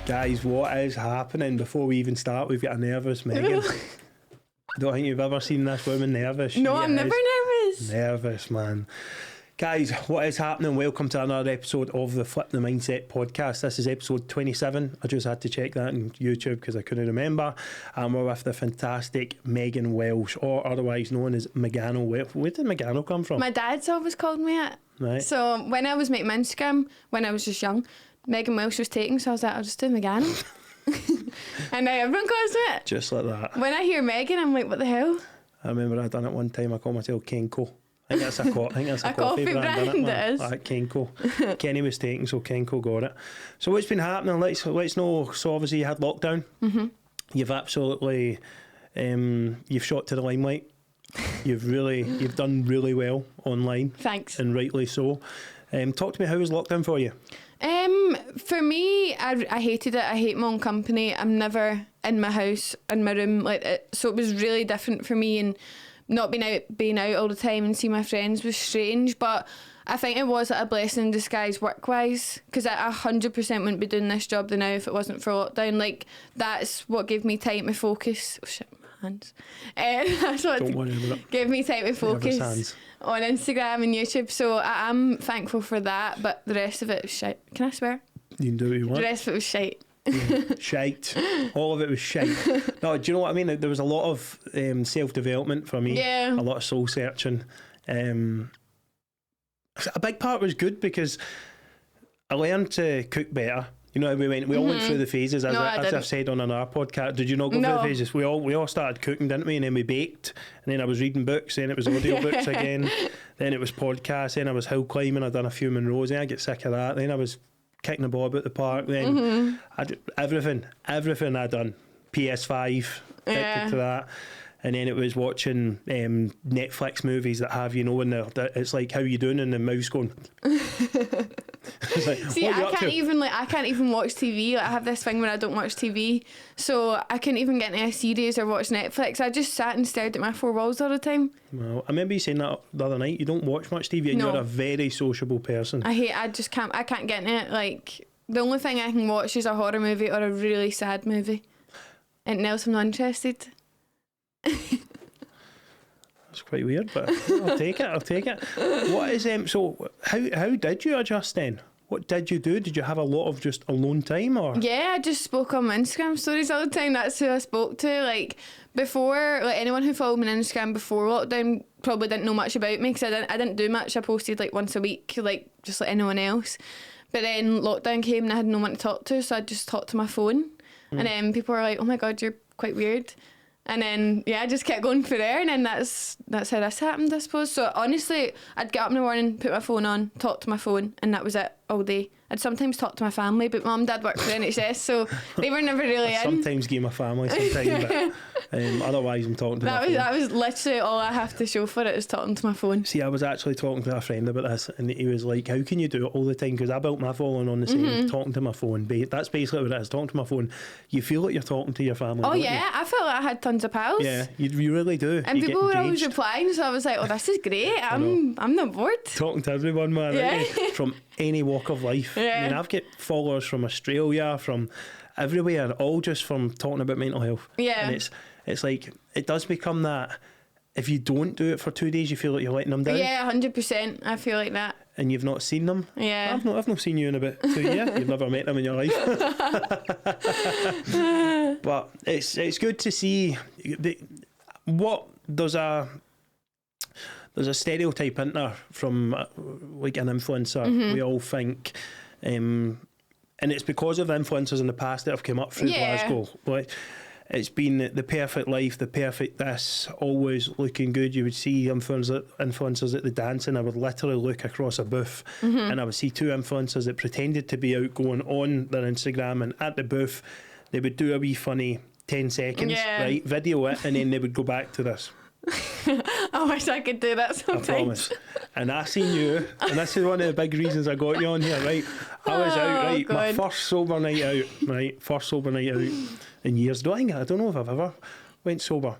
Guys, what is happening? Before we even start, we've got a nervous Megan. I don't think you've ever seen this woman nervous. No, I'm never nervous. Nervous, man. Guys, what is happening? Welcome to another episode of the Flip the Mindset podcast. This is episode 27. I just had to check that on YouTube because I couldn't remember. And we're with the fantastic Megan Welsh, or otherwise known as Megano Welsh. Where did Megano come from? My dad's always called me it. Right. So when I was making my Instagram, when I was just young, Megan Welsh was taken, so I was like, I'll just do Megano. And now everyone calls me it. Just like that. When I hear Megan, I'm like, what the hell? I remember I done it one time. I called myself Kenko. I think that's a coffee brand, isn't it, man? it is. Kenko. Kenny was taken, so Kenko got it. So what's been happening? Let's know. So obviously you had lockdown. Mm-hmm. You've absolutely you've shot to the limelight. You've done really well online. Thanks. And rightly so. Talk to me, how was lockdown for you? For me, I hated it. I hate my own company. I'm never in my house, in my room like it. So it was really different for me, and not being out all the time and see my friends was strange. But I think it was a blessing in disguise work-wise, because I 100% wouldn't be doing this job now if it wasn't for lockdown. Like, that's what gave me time to focus. Oh shit, my hands. That's what Don't worry about it. gave me time to focus on Instagram and YouTube. So I am thankful for that, but the rest of it was shite. Can I swear? You can do what you want. The rest of it was shite. Yeah, shite. All of it was shite. No, do you know what I mean? There was a lot of self-development for me. Yeah. A lot of soul searching. A big part was good because I learned to cook better. You know, we all went through the phases, as I've said on another podcast. Did you not go through the phases? We all started cooking, didn't we? And then we baked, and then I was reading books, then it was audio books again, then it was podcasts, then I was hill climbing, I'd done a few Monroes, then I get sick of that, then I was kicking the ball about the park, then I did everything I'd done. PS5, addicted to that. And then it was watching Netflix movies that have, you know, when it's like, how you doing, and the mouse going. It's like, see, I can't even watch TV. Like, I have this thing where I don't watch TV, so I couldn't even get into a series or watch Netflix. I just sat and stared at my four walls all the time. Well, I remember you saying that the other night. You don't watch much TV, and you're a very sociable person. I can't get into it. Like, the only thing I can watch is a horror movie or a really sad movie. Anything else, I'm not interested. It's quite weird, but I'll take it. What is so how did you adjust then? What did you do? Did you have a lot of just alone time, or? Yeah, I just spoke on my Instagram stories all the time. That's who I spoke to. Like, before, like, anyone who followed me on Instagram before lockdown probably didn't know much about me, because I didn't do much. I posted like once a week, like just like anyone else. But then lockdown came and I had no one to talk to, so I just talked to my phone. And then people were like, "Oh my god, you're quite weird." And then, I just kept going for there, and then that's how this happened, I suppose. So honestly, I'd get up in the morning, put my phone on, talk to my phone, and that was it all day. I'd sometimes talk to my family, but Mum and Dad worked for NHS, so they were never really in. Sometimes give my family sometimes, but otherwise I'm talking to my phone. That was literally all I have to show for it, is talking to my phone. See, I was actually talking to a friend about this, and he was like, how can you do it all the time? Because I built my following on the same, talking to my phone. That's basically what it is, talking to my phone. You feel like you're talking to your family. Oh yeah, I felt like I had tons of pals. Yeah, you really do. And people were always replying, so I was like, oh, this is great. I'm not bored. Talking to everyone, man. Yeah. From any walk of life. Yeah. I mean, I've got followers from Australia, from everywhere, all just from talking about mental health. Yeah. And it's like, it does become that, if you don't do it for 2 days, you feel like you're letting them down. Yeah, 100%. I feel like that. And you've not seen them. Yeah. I've not seen you in about 2 years. You've never met them in your life. But it's good to see there's a stereotype in there from like an influencer. We all think, and it's because of the influencers in the past that have come up through Glasgow. Like, it's been the perfect life, the perfect this, always looking good. You would see influencers at the dance, and I would literally look across a booth and I would see 2 influencers that pretended to be out going on their Instagram, and at the booth they would do a wee funny 10 seconds, right, video it, and then they would go back to this. I wish I could do that sometimes. I promise. And I seen you, and this is one of the big reasons I got you on here, right? I was out, right? God. My first sober night out, right? First sober night out in years. I don't know if I've ever went sober.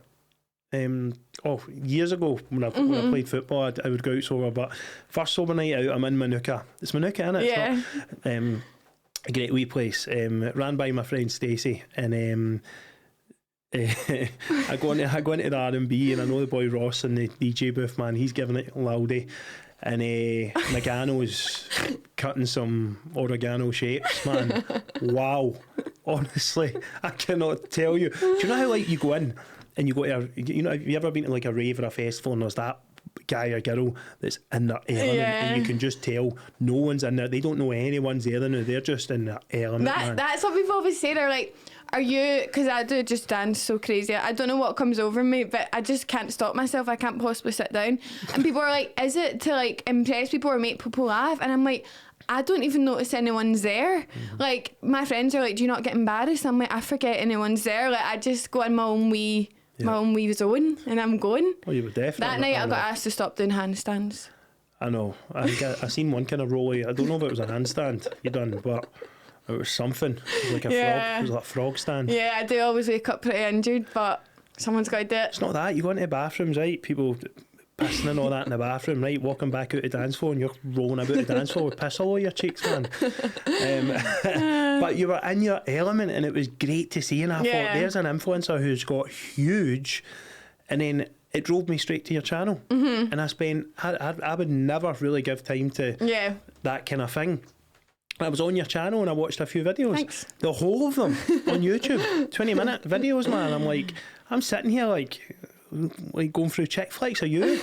Years ago when I played football, I would go out sober. But first sober night out, I'm in Manuka. It's Manuka, innit? Yeah. a great wee place, ran by my friend Stacey, and I go into the R&B, and I know the boy Ross in the DJ booth, man, he's giving it loudy, and Nagano's cutting some oregano shapes, man. Wow, honestly, I cannot tell you. Do you know how like you go in and you go to have you ever been to like a rave or a festival and there's that guy or girl that's in their element, and you can just tell no one's in there, they don't know anyone's there, they're just in their element, man. That's what people always say. They're like, are you, because I do just dance so crazy, I don't know what comes over me, but I just can't stop myself, I can't possibly sit down, and people are like, is it to like impress people or make people laugh? And I'm like, I don't even notice anyone's there. Like my friends are like, do you not get embarrassed? I'm like, I forget anyone's there, like I just go in my own wee zone and I'm going. Oh, you would definitely. That night I got asked to stop doing handstands. I know, I seen one kind of rolly, I don't know if it was a handstand you done, but it was something. It was like a frog. It was like a frog stand. Yeah, I do always wake up pretty injured, but someone's got to do it. It's not that. You go into bathrooms, right? People pissing and all that in the bathroom, right? Walking back out the dance floor and you're rolling about the dance floor with piss all over your cheeks, man. But you were in your element and it was great to see. And I thought, there's an influencer who's got huge. And then it drove me straight to your channel. And I would never really give time to that kind of thing. I was on your channel and I watched a few videos. Thanks. The whole of them on YouTube. 20-minute videos, man. I'm like, I'm sitting here like going through chick flicks of you.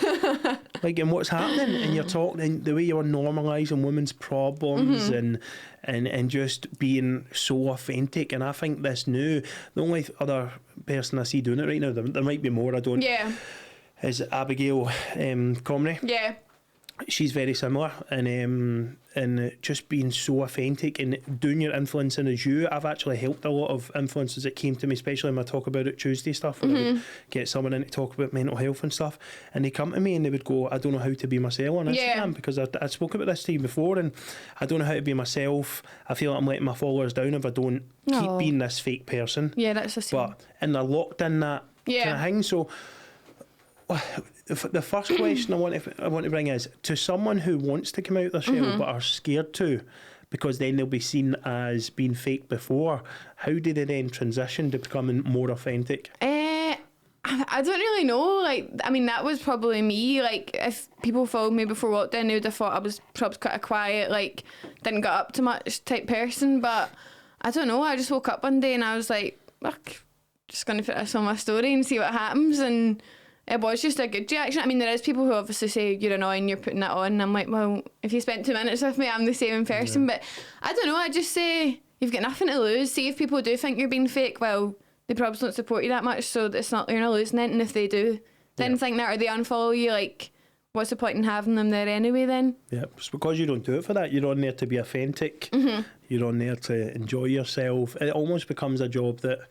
Like, and what's happening? And you're talking the way you were normalising women's problems and just being so authentic. And I think this new, the only other person I see doing it right now, there might be more, I don't, is Abigail Comrie. Yeah. She's very similar, and just being so authentic and doing your influencing as you. I've actually helped a lot of influencers that came to me, especially in my Talk About It Tuesday stuff, where I would get someone in to talk about mental health and stuff, and they come to me and they would go, I don't know how to be myself on Instagram, because I spoke about this to you before, and I don't know how to be myself. I feel like I'm letting my followers down if I don't keep being this fake person. Yeah, that's the same. But and they're locked in that kind of thing. So the first question I want to bring is, to someone who wants to come out their shell but are scared to, because then they'll be seen as being fake before, how do they then transition to becoming more authentic? I don't really know. Like, I mean, that was probably me. Like, if people followed me before lockdown, they would have thought I was probably quite a quiet, like, didn't get up too much type person. But I don't know. I just woke up one day and I was like, look, just going to put this on my story and see what happens. And it was just a good reaction. I mean, there is people who obviously say you're annoying, you're putting that on. And I'm like, well, if you spent 2 minutes with me, I'm the same person. But I don't know. I just say you've got nothing to lose. See, if people do think you're being fake, well, they probably don't support you that much, so it's not, you're not losing it. And if they do then think that, or they unfollow you, like, what's the point in having them there anyway then? Yeah, it's because you don't do it for that. You're on there to be authentic. You're on there to enjoy yourself. It almost becomes a job that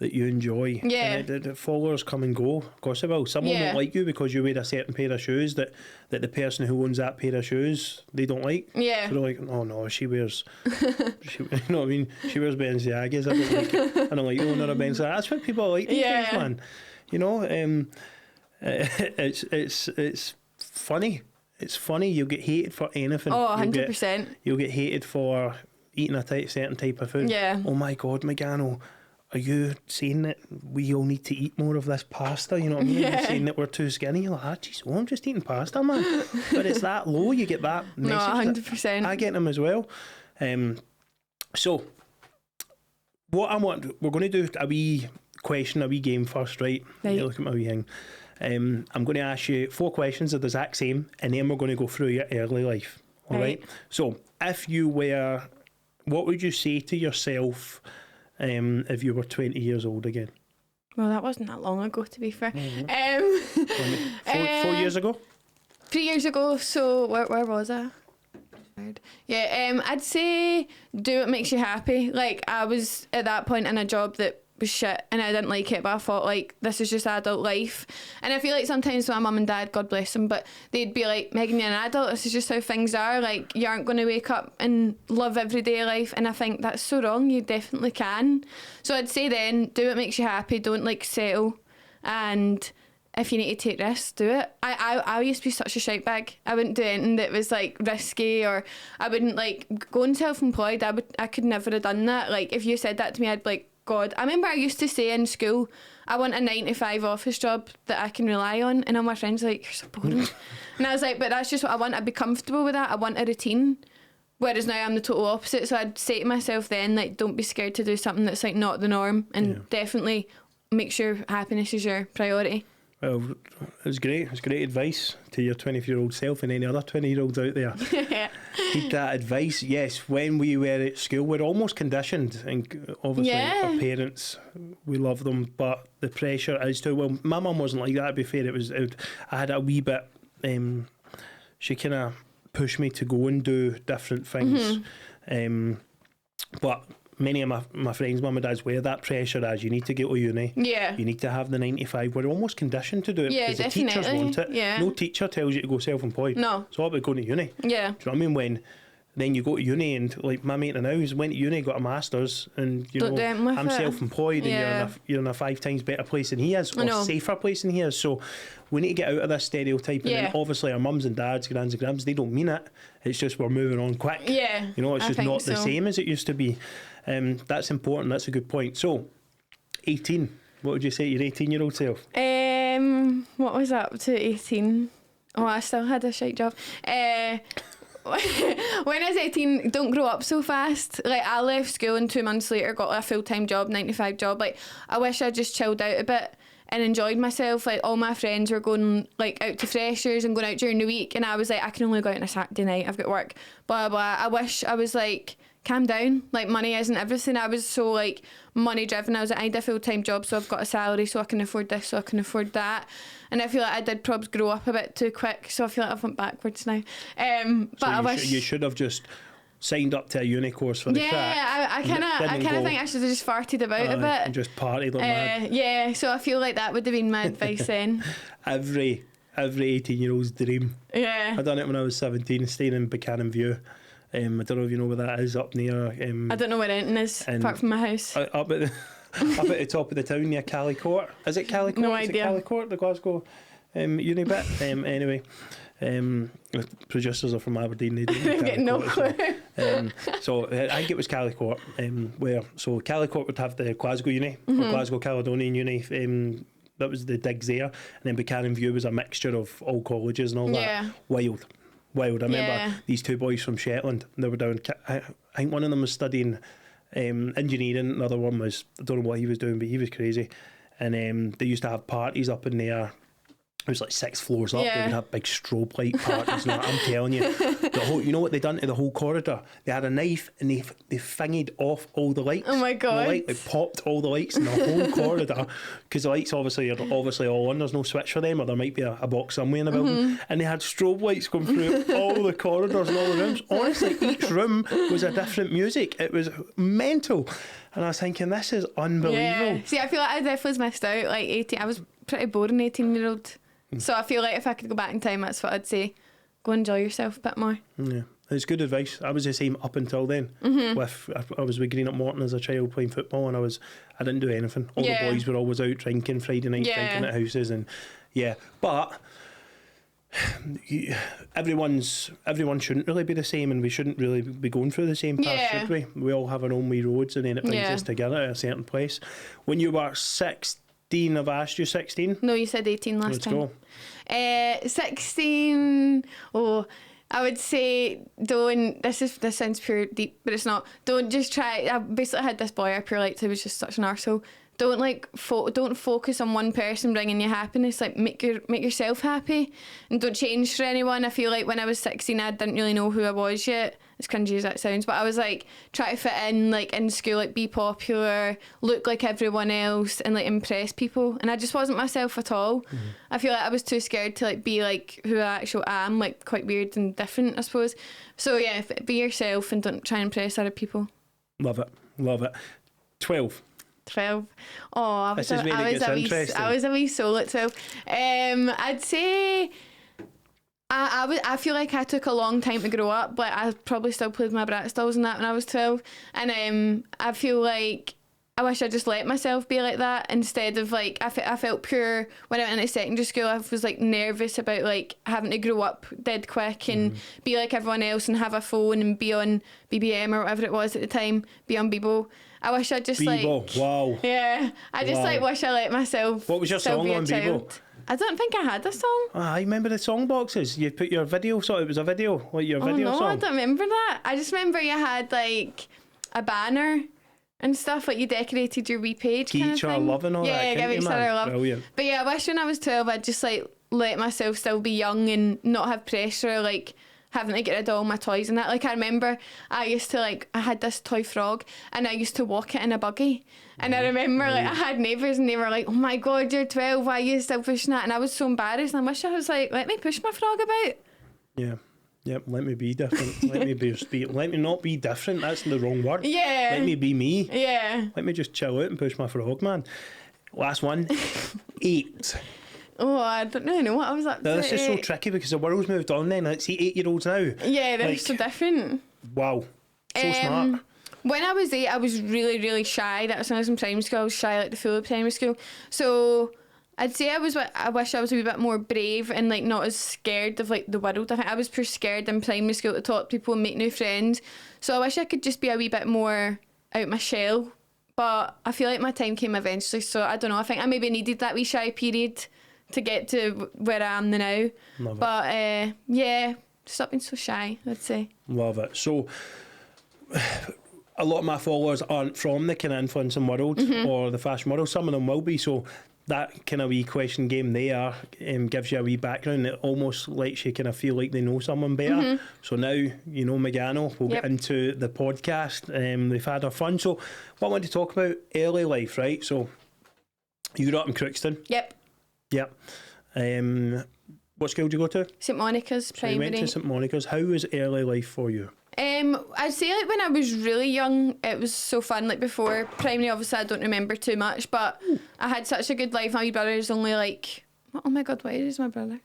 you enjoy. Yeah. And the followers come and go. Of course they will. Someone won't like you because you wear a certain pair of shoes that the person who owns that pair of shoes, they don't like. Yeah. So they're like, oh no, she wears, you know what I mean? She wears Balenciagas. I don't like it. I don't like the owner of Balenciaga. That's what people like these days, man. You know, it's funny. It's funny. You'll get hated for anything. Oh, 100%. You'll get hated for eating a certain type of food. Yeah. Oh my God, Megano, are you saying that we all need to eat more of this pasta? You know what I mean? You're saying that we're too skinny. You're like, geez, I'm just eating pasta, man. But it's that low, you get that message. No, 100%. I get them as well. So, what we're going to do a wee game first, right? You look at my wee thing. I'm going to ask you 4 questions of the exact same, and then we're going to go through your early life. All right? So, if you were, what would you say to yourself if you were 20 years old again? Well, that wasn't that long ago, to be fair. 4 years ago? 3 years ago, so where was I? Yeah, I'd say do what makes you happy. Like, I was at that point in a job that was shit and I didn't like it, but I thought, like, this is just adult life. And I feel like sometimes my mum and dad, God bless them, but they'd be like, Megan, you're an adult, this is just how things are. Like, you aren't going to wake up and love everyday life. And I think that's so wrong. You definitely can. So I'd say then, do what makes you happy. Don't, like, settle. And if you need to take risks, do it. I used to be such a shite bag. I wouldn't do anything that was like risky, or I wouldn't like going self-employed. I could never have done that. Like if you said that to me, I'd be like, God. I remember I used to say in school, I want a 9-to-5 office job that I can rely on, and all my friends were like, you're so boring. And I was like, but that's just what I want. I'd be comfortable with that. I want a routine. Whereas now I'm the total opposite. So I'd say to myself then, like, don't be scared to do something that's like not the norm, and definitely make sure happiness is your priority. Well, it was great. It was great advice to your 24-year-old self and any other 20-year-olds out there. Heed that advice. Yes, when we were at school, we're almost conditioned, and obviously our parents, we love them, but the pressure is too. Well, my mum wasn't like that, to be fair. I had a wee bit. She kind of pushed me to go and do different things, but many of my friends' mum and dads wear that pressure as you need to get to uni. Yeah. You need to have the 9-to-5. We're almost conditioned to do it because the teachers want it. Yeah. No teacher tells you to go self-employed. No. It's all about going to uni. Yeah. Do you know what I mean? When then you go to uni, and like my mate now, he's went to uni, got a master's, and you know I'm self-employed, and you're in a 5 times better place than he is, or safer place than he is. So we need to get out of this stereotype. And then obviously our mums and dads, grands and grams, they don't mean it. It's just we're moving on quick. Yeah. You know, it's just not the same as it used to be. That's important. That's a good point. So 18. What would you say to your 18-year-old self? What was I up to 18? Oh, I still had a shite job. When I was 18, don't grow up so fast. Like, I left school and 2 months later got a full-time job, 9-to-5 job. Like, I wish I just chilled out a bit and enjoyed myself. Like, all my friends were going like out to freshers and going out during the week, and I was like, I can only go out on a Saturday night, I've got work, blah blah. I wish I was like, calm down, like money isn't everything. I was so like money driven. I was like, I need a full-time job so I've got a salary so I can afford this, so I can afford that. And I feel like I did probably grow up a bit too quick, so I feel like I've went backwards now. But I wish you should have just signed up to a uni course for the crack. Yeah, I kind of think I should have just farted about a bit and just partied like mad. Yeah, so I feel like that would have been my advice then. Every 18-year-old's dream. Yeah. I done it when I was 17, staying in Buchanan View. I don't know if you know where that is, up near. I don't know where Enton is, apart from my house. Up at the top of the town near Cally Court. Is it Cally Court? No idea. It Cally Court, the Glasgow uni bit? Anyway, the producers are from Aberdeen. They don't get no clue. So I think it was Cally Court, so Cally Court would have the Glasgow uni, or Glasgow Caledonian uni. That was the digs there, and then Buchanan View was a mixture of all colleges and all that. Wild. I remember these 2 boys from Shetland. They were down. I think one of them was studying engineering. Another one was, I don't know what he was doing, but he was crazy. And they used to have parties up in there. It was like 6 floors up. They would have big strobe light parties. Now, I'm telling you, you know what they done to the whole corridor? They had a knife and they fingered off all the lights. Oh my god! They popped all the lights in the whole corridor, because the lights obviously are all on. There's no switch for them, or there might be a box somewhere in the building. And they had strobe lights going through all the corridors and all the rooms. Honestly, each room was a different music. It was mental. And I was thinking, this is unbelievable. Yeah. See, I feel like I definitely missed out. Like 18, I was pretty boring 18-year-old. So I feel like if I could go back in time, that's what I'd say. Go enjoy yourself a bit more. Yeah, it's good advice. I was the same up until then. I was with Green up Morton as a child playing football, and I didn't do anything. All the boys were always out drinking Friday nights, drinking at houses, and but everyone shouldn't really be the same, and we shouldn't really be going through the same path, should we? We all have our own wee roads, and then it brings us together at a certain place. When you were 16, I've asked you 16. No, you said 18 last time. Let's go. 16. Oh, I would say this sounds pure deep, but it's not. Don't just try. I basically had this boy I pure liked who was just such an arsehole. Don't focus on one person bringing you happiness. Like, make yourself happy, and don't change for anyone. I feel like when I was 16, I didn't really know who I was yet. As cringy as that sounds, but I was like trying to fit in, like in school, like be popular, look like everyone else, and like impress people. And I just wasn't myself at all. I feel like I was too scared to like be like who I actually am, like quite weird and different, I suppose. So yeah, be yourself and don't try and impress other people. Love it. 12. Oh, I was a wee soul at 12. I'd say I feel like I took a long time to grow up. Like, I probably still played my Brat Stalls and that when I was 12, and I feel like I wish I just let myself be like that instead of like I felt pure when I went into secondary school. I was like nervous about like having to grow up dead quick and be like everyone else and have a phone and be on BBM or whatever it was at the time, be on Bebo. I wish I just Bebo, like wow. Yeah, I just like wish I let myself. What was your still song be a on child. Bebo? I don't think I had a song. I remember the song boxes. You put your video, so it was a video, like your video no, song. I don't remember that. I just remember you had like a banner and stuff, like you decorated your wee page. Give each other love and all that. Yeah, give each other love. Brilliant. But yeah, I wish when I was 12 I'd just like let myself still be young and not have pressure, like having to get rid of all my toys and that. Like I remember I used to like, I had this toy frog and I used to walk it in a buggy. And I remember like I had neighbours and they were like, oh my God, you're 12, why are you still pushing that? And I was so embarrassed and I wish I was like, let me push my frog about. Yeah. Yep, let me be different. Let me not be different. That's the wrong word. Yeah. Let me be me. Yeah. Let me just chill out and push my frog, man. Last one. 8. Oh, I don't really know what I was up to. This is so tricky because the world's moved on then. Like, see 8-year-olds now. Yeah, they're so different. Wow. So smart. When I was 8, I was really, really shy. That was when I was in primary school. I was shy like the full of primary school. So I'd say I wish I was a wee bit more brave and like not as scared of like the world. I think I was pretty scared in primary school to talk to people and make new friends. So I wish I could just be a wee bit more out my shell. But I feel like my time came eventually. So I don't know. I think I maybe needed that wee shy period to get to where I am now. Love it. But yeah, stop being so shy, I'd say. Love it. So a lot of my followers aren't from the kind of influencing world or the fashion world. Some of them will be. So that kind of wee question game there gives you a wee background that almost lets you kind of feel like they know someone better. So now you know Megano. We'll get into the podcast. They've had our fun. So what I want to talk about, early life, right? So you grew up in Crookston. Yep. What school did you go to? St Monica's Primary. So you went to St Monica's. How was early life for you? I'd say like when I was really young, it was so fun. Like before primary, obviously I don't remember too much, but I had such a good life. My wee brother's only like, oh my God, what age is my brother?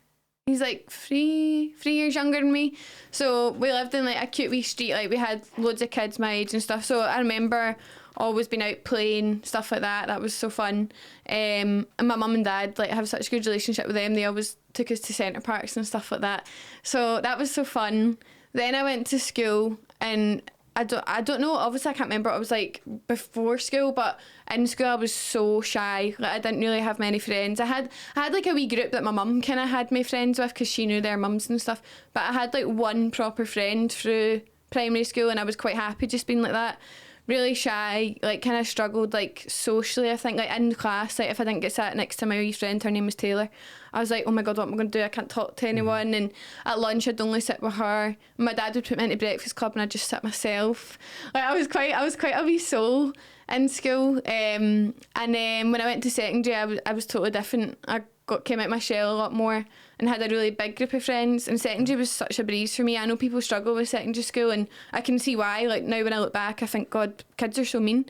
He's like three years younger than me. So we lived in like a cute wee street. Like we had loads of kids my age and stuff. So I remember always being out playing, stuff like that. That was so fun. And my mum and dad like have such a good relationship with them. They always took us to centre parks and stuff like that. So that was so fun. Then I went to school and I don't know, obviously I can't remember what I was like before school, but in school I was so shy. Like I didn't really have many friends. I had like a wee group that my mum kind of had me friends with because she knew their mums and stuff, but I had like one proper friend through primary school and I was quite happy just being like that. Really shy, like kind of struggled like socially. I think like in class, like if I didn't get sat next to my wee friend, her name was Taylor, I was like, oh my God, what am I going to do? I can't talk to anyone. And at lunch I'd only sit with her. My dad would put me into breakfast club and I'd just sit myself. Like I was quite a wee soul in school. And then when I went to secondary, I was totally different. I came out my shell a lot more and had a really big group of friends, and secondary was such a breeze for me. I know people struggle with secondary school and I can see why. Like now when I look back I think, God, kids are so mean,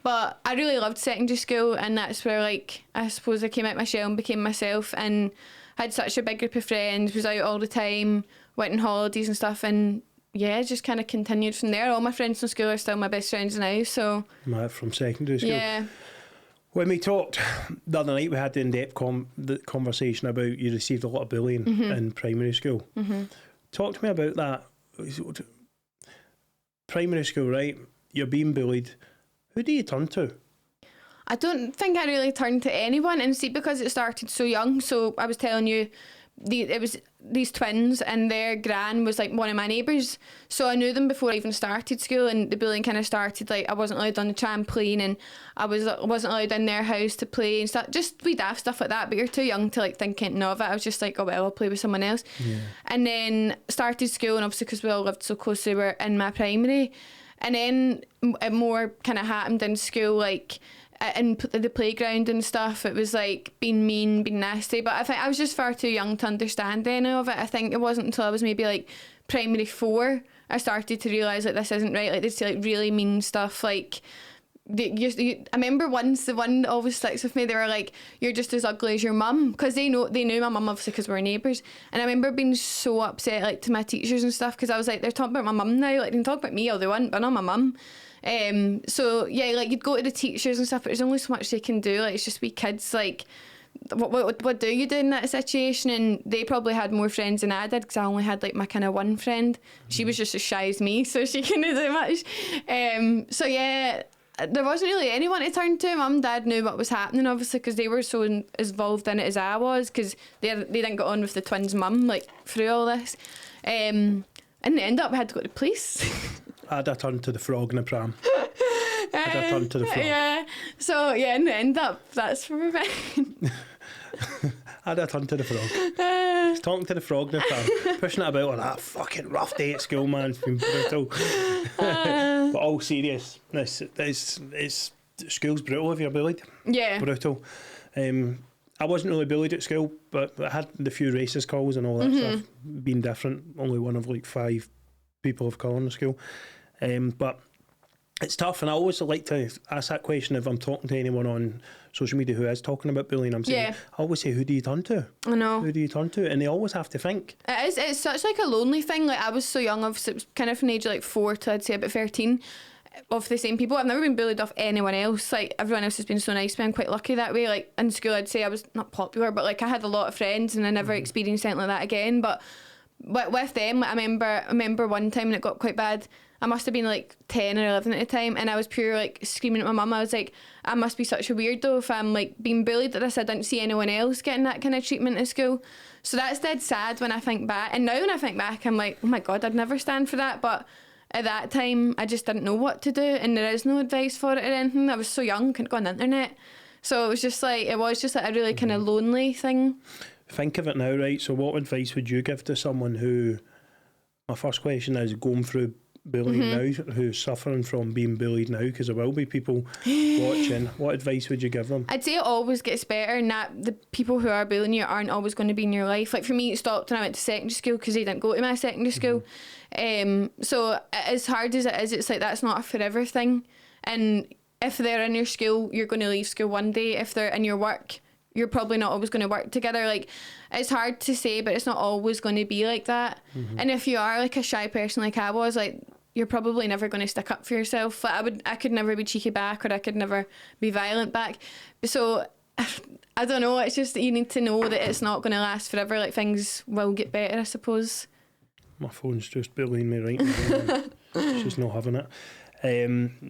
but I really loved secondary school, and that's where like I suppose I came out my shell and became myself and had such a big group of friends, was out all the time, went on holidays and stuff, and yeah, just kind of continued from there. All my friends from school are still my best friends now. So From secondary school. Yeah. When we talked the other night, we had the in-depth conversation about you received a lot of bullying in primary school. Talk to me about that. Primary school, right? You're being bullied. Who do you turn to? I don't think I really turned to anyone, and see, because it started so young. So I was telling you, it was these twins, and their gran was like one of my neighbours, so I knew them before I even started school, and the bullying kind of started like I wasn't allowed on the trampoline, and I wasn't allowed in their house to play and stuff, just wee daft stuff like that, but you're too young to like think anything of it. I was just like, oh well, I'll play with someone else. And then started school, and obviously because we all lived so close, they were in my primary, and then it more kind of happened in school, like in the playground and stuff. It was like being mean, being nasty, but I think I was just far too young to understand any of it. I think it wasn't until I was maybe like primary 4 I started to realise like this isn't right. Like they'd say like really mean stuff, like I remember once the one that always sticks with me, they were like, you're just as ugly as your mum, because they knew my mum obviously because we're neighbours, and I remember being so upset like to my teachers and stuff, because I was like, they're talking about my mum now, like they can talk about me all they want but not my mum. So yeah, like you'd go to the teachers and stuff, but there's only so much they can do, like it's just wee kids, like what do you do in that situation? And they probably had more friends than I did, because I only had like my kind of one friend. She was just as shy as me, so she couldn't do much. So yeah, there wasn't really anyone to turn to. Mum and Dad knew what was happening, obviously, because they were so involved in it as I was, because they didn't get on with the twins' mum like through all this. In the end up, we had to go to the police. I'd have turned to the frog in the pram. I'd have turned to the frog. Yeah. So yeah, in the end up, that's where we went. I'd have turned to the frog. He's talking to the frog in the pram, pushing it about on that fucking rough day at school, man. It's been brutal. But all serious, it's school's brutal if you're bullied. Yeah. Brutal. I wasn't really bullied at school, but I had the few racist calls and all that stuff. Been different. Only one of like 5 people of colour in the school. But it's tough, and I always like to ask that question if I'm talking to anyone on social media who is talking about bullying. I'm saying, I always say, who do you turn to? I know. Who do you turn to? And they always have to think. It's such like a lonely thing. Like I was so young, obviously it was kind of from the age of like 4 to I'd say about 13, of the same people. I've never been bullied off anyone else. Like everyone else has been so nice to me. I'm quite lucky that way. Like in school I'd say I was not popular, but like I had a lot of friends and I never experienced anything like that again. But with them, I remember one time when it got quite bad. I must have been like 10 or 11 at the time, and I was pure like screaming at my mum. I was like, I must be such a weirdo if I'm like being bullied at this. I didn't see anyone else getting that kind of treatment at school. So that's dead sad when I think back. And now when I think back, I'm like, oh my God, I'd never stand for that. But at that time, I just didn't know what to do, and there is no advice for it or anything. I was so young, couldn't go on the internet. So it was just like a really kind of lonely thing. Think of it now, right? So what advice would you give to someone who, my first question is, going through bullying now, who's suffering from being bullied now, because there will be people watching. What advice would you give them? I'd say it always gets better, and that the people who are bullying you aren't always going to be in your life. Like for me, it stopped when I went to secondary school, because they didn't go to my secondary school. So as hard as it is, it's like that's not a forever thing. And if they're in your school, you're going to leave school one day. If they're in your work, you're probably not always going to work together. Like it's hard to say, but it's not always going to be like that. And if you are like a shy person like I was, like you're probably never going to stick up for yourself. Like I could never be cheeky back, or I could never be violent back. So I don't know, it's just that you need to know that it's not going to last forever. Like things will get better, I suppose. My phone's just bullying me right now. It's just not having it.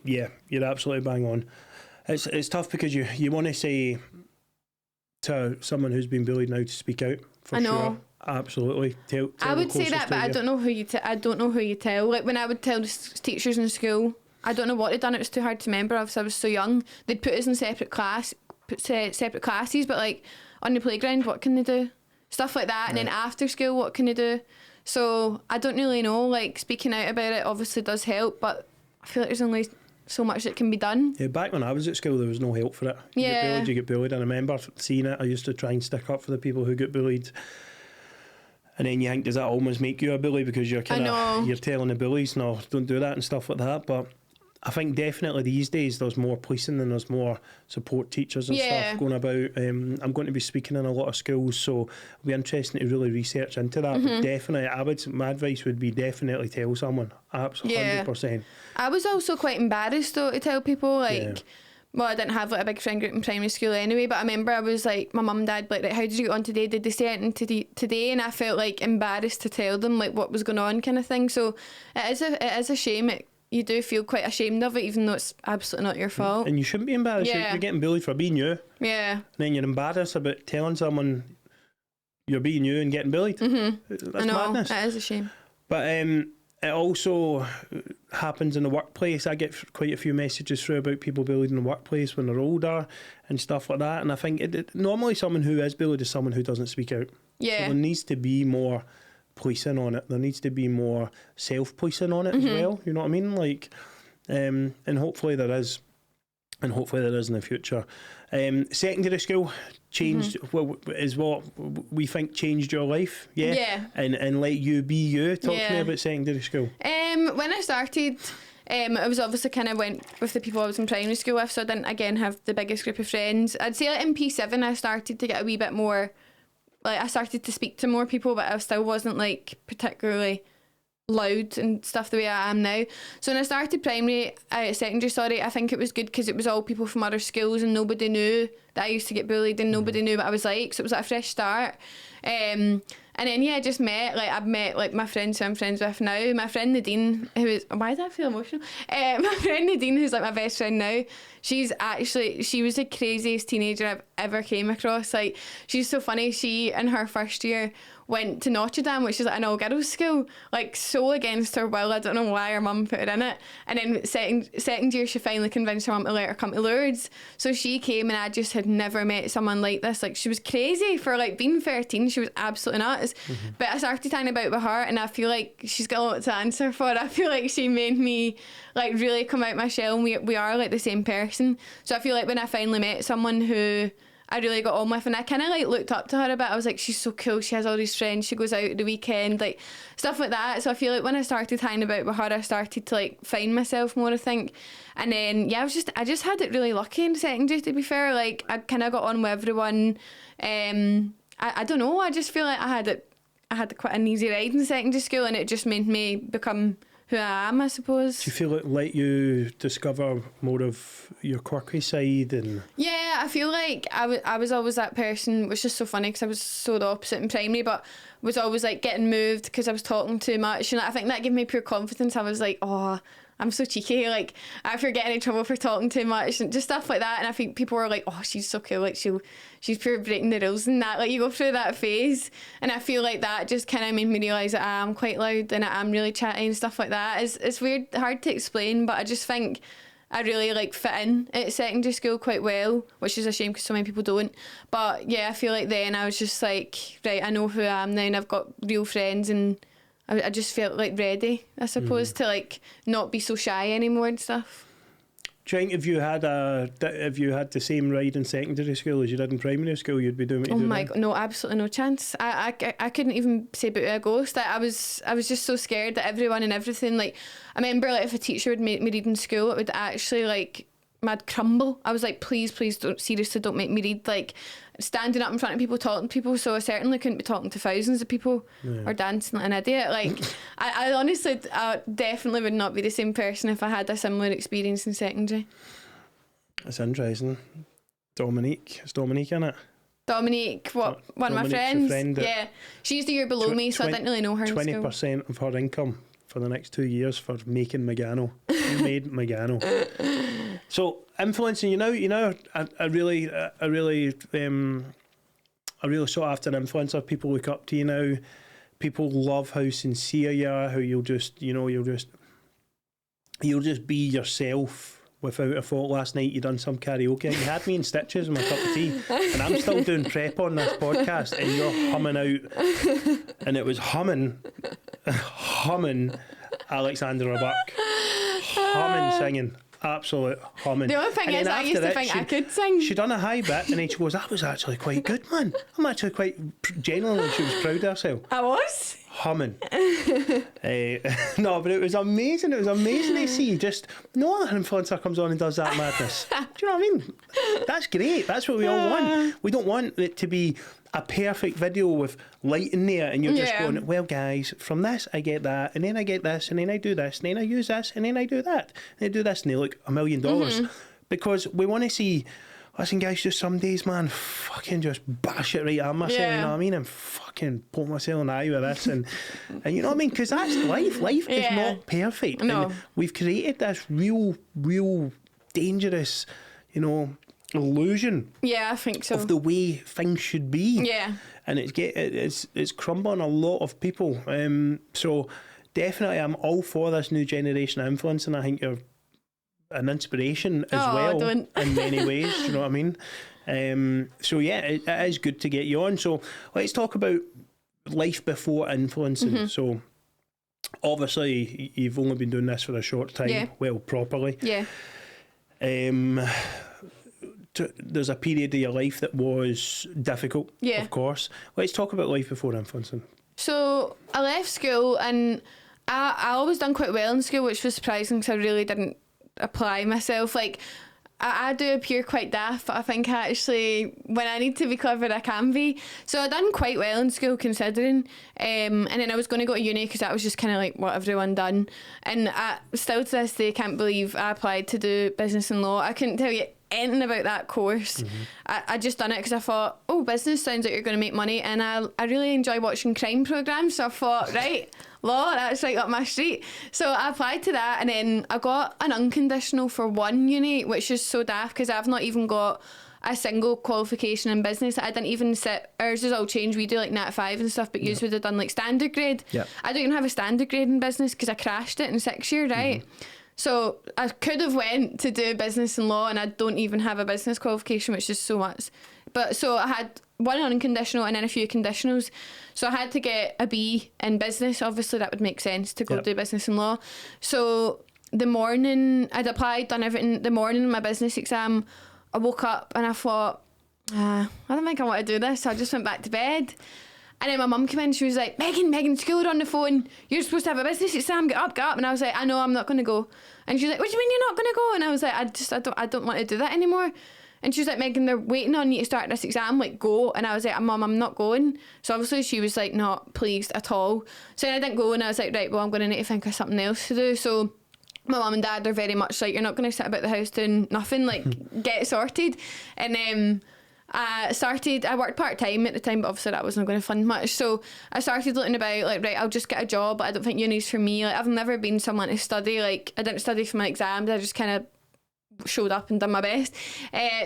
Yeah, you're absolutely bang on. It's tough because you want to say to someone who's been bullied now to speak out. For I know. Sure. Absolutely. Tell I would say that, but I don't know who you tell. Like when I would tell the teachers in school, I don't know what they'd done. It was too hard to remember. Obviously, I was so young. They'd put us in separate classes, but like on the playground, what can they do? Stuff like that. And then after school, what can they do? So I don't really know. Like speaking out about it obviously does help, but I feel like there's only so much that can be done. Yeah, back when I was at school, there was no help for it. You get bullied. I remember seeing it. I used to try and stick up for the people who get bullied. And then you think, does that almost make you a bully because you're you're telling the bullies, no, don't do that and stuff like that. But I think definitely these days there's more policing and there's more support teachers and stuff going about. I'm going to be speaking in a lot of schools, so it'll be interesting to really research into that. But definitely, my advice would be definitely tell someone. Absolutely, 100%. I was also quite embarrassed though to tell people, like. Well, I didn't have like a big friend group in primary school anyway, but I remember I was like, my mum and dad like, how did you get on today? Did they say anything today? And I felt like embarrassed to tell them like what was going on, kind of thing. So it is a shame. You do feel quite ashamed of it, even though it's absolutely not your fault. And you shouldn't be embarrassed. You're getting bullied for being you. Yeah. And then you're embarrassed about telling someone you're being you and getting bullied. That's I know, madness. It is a shame. But it also happens in the workplace. I get quite a few messages through about people bullied in the workplace when they're older and stuff like that. And I think normally someone who is bullied is someone who doesn't speak out. Yeah. So there needs to be more policing on it. There needs to be more self-policing on it as well. You know what I mean? Like, and hopefully there is. And hopefully there is in the future. Secondary school changed, is what we think changed your life, And let you be you. Talk to me about secondary school. When I started, I was obviously kind of went with the people I was in primary school with, so I didn't again have the biggest group of friends. I'd say like in P7 I started to get a wee bit more, like I started to speak to more people, but I still wasn't like particularly loud and stuff the way I am now. So when I started secondary, sorry, I think it was good because it was all people from other schools and nobody knew that I used to get bullied and nobody knew what I was like, so it was like a fresh start. And then I just I've met like my friends who I'm friends with now. My friend Nadine, why do I feel emotional? My friend Nadine, who's like my best friend now, she was the craziest teenager I've ever came across. Like, she's so funny. She, in her first year, went to Notre Dame, which is like an all-girls school, like so against her will. I don't know why her mum put her in it. And then second year, she finally convinced her mum to let her come to Lourdes. So she came, and I just had never met someone like this. Like, she was crazy for like being 13. She was absolutely nuts. But I started talking about with her, and I feel like she's got a lot to answer for. I feel like she made me like really come out my shell, and we are like the same person. So I feel like when I finally met someone who I really got on with, and I kind of like looked up to her a bit. I was like, she's so cool, she has all these friends, she goes out at the weekend, like stuff like that. So I feel like when I started hanging about with her, I started to like find myself more, I think. And then I just had it really lucky in secondary, to be fair. Like, I kind of got on with everyone. I don't know, I just feel like I had quite an easy ride in secondary school, and it just made me become who I am, I suppose. Do you feel it let you discover more of your quirky side? And yeah, I feel like I was always that person, which is so funny because I was so the opposite in primary, but was always like getting moved because I was talking too much, and I think that gave me pure confidence. I was like, oh, I'm so cheeky, like I forget getting in trouble for talking too much and just stuff like that. And I think people were like, oh, she's so cool, like she's pure breaking the rules and that. Like, you go through that phase, and I feel like that just kind of made me realise that I am quite loud and I am really chatty and stuff like that. It's weird, hard to explain, but I just think I really like fit in at secondary school quite well, which is a shame because so many people don't. But yeah, I feel like then I was just like, right, I know who I am now, and I've got real friends, and I just felt like ready, I suppose, to like not be so shy anymore and stuff. Do you think if you had the same ride in secondary school as you did in primary school, you'd be doing what you do? Oh my god, no, absolutely no chance. I couldn't even say about a ghost. I was just so scared that everyone and everything. Like, I remember like if a teacher would make me read in school, it would actually like I'd crumble. I was like, please don't make me read. Like, standing up in front of people, talking to people, so I certainly couldn't be talking to thousands of people or dancing like an idiot. Like, I honestly, I definitely would not be the same person if I had a similar experience in secondary. That's interesting. Dominique, is Dominique in it? Dominique, what? One of my friends? Yeah, she's the year below me, so I didn't really know her in school. 20% of her income for the next 2 years for making Megano. You made Megano. So influencing you now, I really sought after an influencer. People look up to you now. People love how sincere you are. How you'll just be yourself without a thought. Last night you done some karaoke. You had me in stitches with my cup of tea, and I'm still doing prep on this podcast, and you're humming out, and it was humming Alexandra Buck, humming, singing. Absolute humming. The only thing is, I used to think I could sing. She done a high bit, and then she goes, "That was actually quite good, man. I'm actually quite genuinely." She was proud of herself. I was humming. No, but it was amazing. It was amazing to see. Just no other influencer comes on and does that madness. Do you know what I mean? That's great. That's what we all want. We don't want it to be a perfect video with light in there and you're just going, well guys, from this I get that, and then I get this, and then I do this, and then I use this, and then I do that, and I do this, and they look $1 million. Because we want to see, listen guys, just some days, man, fucking just bash it right at myself, you know what I mean, and fucking poke myself in the eye with this, and you know what I mean, because that's life. Life is not perfect. No. And we've created this real dangerous, illusion. Yeah, I think so. Of the way things should be. Yeah. And it's crumbling a lot of people. So definitely, I'm all for this new generation of influence, and I think you're an inspiration as in many ways. You know what I mean? So yeah, it is good to get you on. So let's talk about life before influencing. So obviously, you've only been doing this for a short time. Well, properly. Yeah. There's a period of your life that was difficult, of course. Let's talk about life before influencing. So I left school, and I always done quite well in school, which was surprising because I really didn't apply myself. Like, I do appear quite daft, but I think actually when I need to be clever, I can be. So I done quite well in school considering. And then I was going to go to uni because that was just kind of like what everyone done. And I still to this day can't believe I applied to do business and law. I couldn't tell you anything about that course. I just done it because I thought, oh, business sounds like you're going to make money, and I really enjoy watching crime programmes, so I thought, right, law, that's right up my street. So I applied to that, and then I got an unconditional for one uni, which is so daft because I've not even got a single qualification in business. I didn't even sit, ours is all changed, we do like Nat 5 and stuff, but yous would have done like standard grade. I don't even have a standard grade in business because I crashed it in 6th year, right? So I could have went to do business and law, and I don't even have a business qualification, which is so much. But so I had one unconditional and then a few conditionals. So I had to get a B in business. Obviously that would make sense to go do business and law. So the morning I'd applied, done everything. The morning of my business exam, I woke up and I thought, I don't think I want to do this. So I just went back to bed. And then my mum came in, she was like, Megan, school are on the phone. You're supposed to have a business exam, get up. And I was like, I know, I'm not going to go. And she was like, what do you mean you're not going to go? And I was like, I don't want to do that anymore. And she was like, Megan, they're waiting on you to start this exam, like, go. And I was like, Mum, I'm not going. So obviously she was like, not pleased at all. So then I didn't go, and I was like, right, well, I'm going to need to think of something else to do. So my mum and dad are very much like, you're not going to sit about the house doing nothing, like, get it sorted. And I worked part-time at the time, but obviously that wasn't going to fund much. So I started looking about, like, right, I'll just get a job, but I don't think uni's for me. Like, I've never been someone to study. Like, I didn't study for my exams. I just kind of showed up and done my best.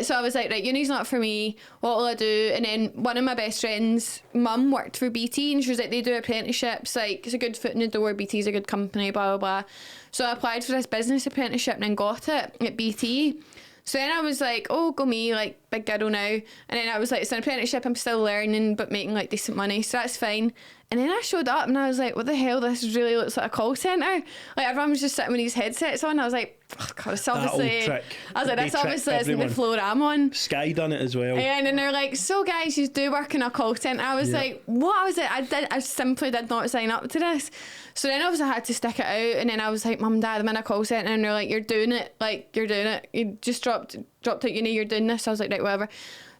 So I was like, right, uni's not for me. What will I do? And then one of my best friends' mum worked for BT, and she was like, they do apprenticeships. Like, it's a good foot in the door. BT's a good company, blah, blah, blah. So I applied for this business apprenticeship and then got it at BT. So then I was like, oh, go me, like, big girl now. And then I was like, it's an apprenticeship, I'm still learning, but making, like, decent money, so that's fine. And then I showed up and I was like, what the hell, this really looks like a call centre. Like, everyone was just sitting with these headsets on. I was like, oh, God, it's obviously... I was like, this obviously isn't the floor I'm on. Sky done it as well. Yeah, and then they're like, so guys, you do work in a call centre. I was like, what? I simply did not sign up to this. So then obviously I had to stick it out, and then I was like, Mum and Dad, I'm in a call centre, and they're like, you're doing it. Like, you're doing it. You just dropped out uni, you're doing this. So I was like, right, whatever.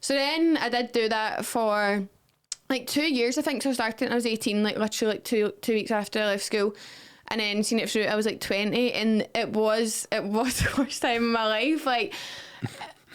So then I did do that for like 2 years, I think. So I started when I was 18, like literally like two weeks after I left school, and then seen it through. I was like 20, and it was the worst time of my life. Like,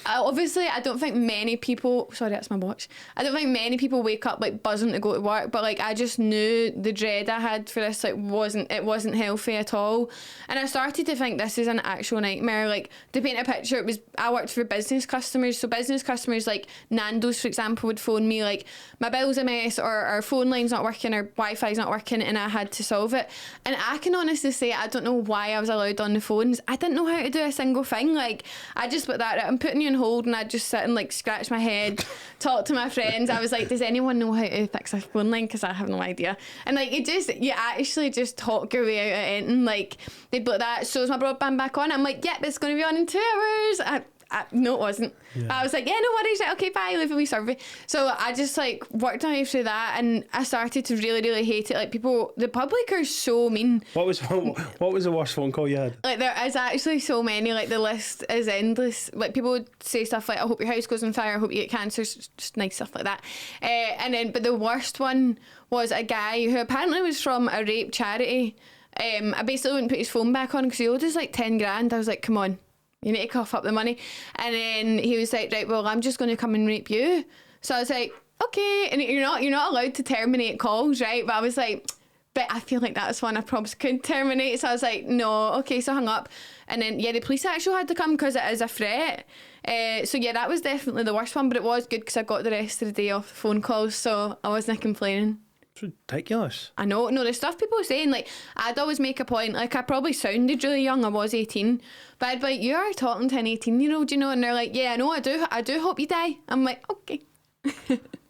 obviously I don't think many people, sorry, that's my watch, I don't think many people wake up like buzzing to go to work, but like I just knew the dread I had for this, like, wasn't healthy at all. And I started to think this is an actual nightmare. Like, to paint a picture, I worked for business customers, so business customers like Nando's, for example, would phone me like, my bill's a mess, or our phone line's not working, or Wi-Fi's not working, and I had to solve it. And I can honestly say I don't know why I was allowed on the phones. I didn't know how to do a single thing. Like, I just put that, I'm putting you on hold, and I'd just sit and like scratch my head, talk to my friends. I was like, does anyone know how to fix a phone line? Because I have no idea. And like, you actually just talk your way out of anything. Like, they'd be like, that, so is my broadband back on? I'm like, yep, it's going to be on in 2 hours. No, it wasn't. I was like, yeah, no worries, okay, bye, leave a wee survey. So I just like worked my way through that, and I started to really, really hate it. Like, people, the public are so mean. What was the worst phone call you had? Like, there is actually so many. Like, the list is endless. Like, people would say stuff like, I hope your house goes on fire, I hope you get cancer, just nice stuff like that. But the worst one was a guy who apparently was from a rape charity. I basically wouldn't put his phone back on because he owed us like 10 grand. I was like, come on, you need to cough up the money. And then he was like, right, well, I'm just going to come and rape you. So I was like, okay. And you're not allowed to terminate calls, right? But I was like, but I feel like that's one I probably could terminate. So I was like, no, okay. So I hung up. And then, yeah, the police actually had to come because it is a threat. So yeah, that was definitely the worst one, but it was good because I got the rest of the day off the phone calls, so I wasn't complaining. It's ridiculous. I know. No, the stuff people were saying, like, I'd always make a point, like, I probably sounded really young, I was 18, but I'd be like, you are talking to an 18-year-old, you know, and they're like, yeah, I know, I do hope you die. I'm like, okay.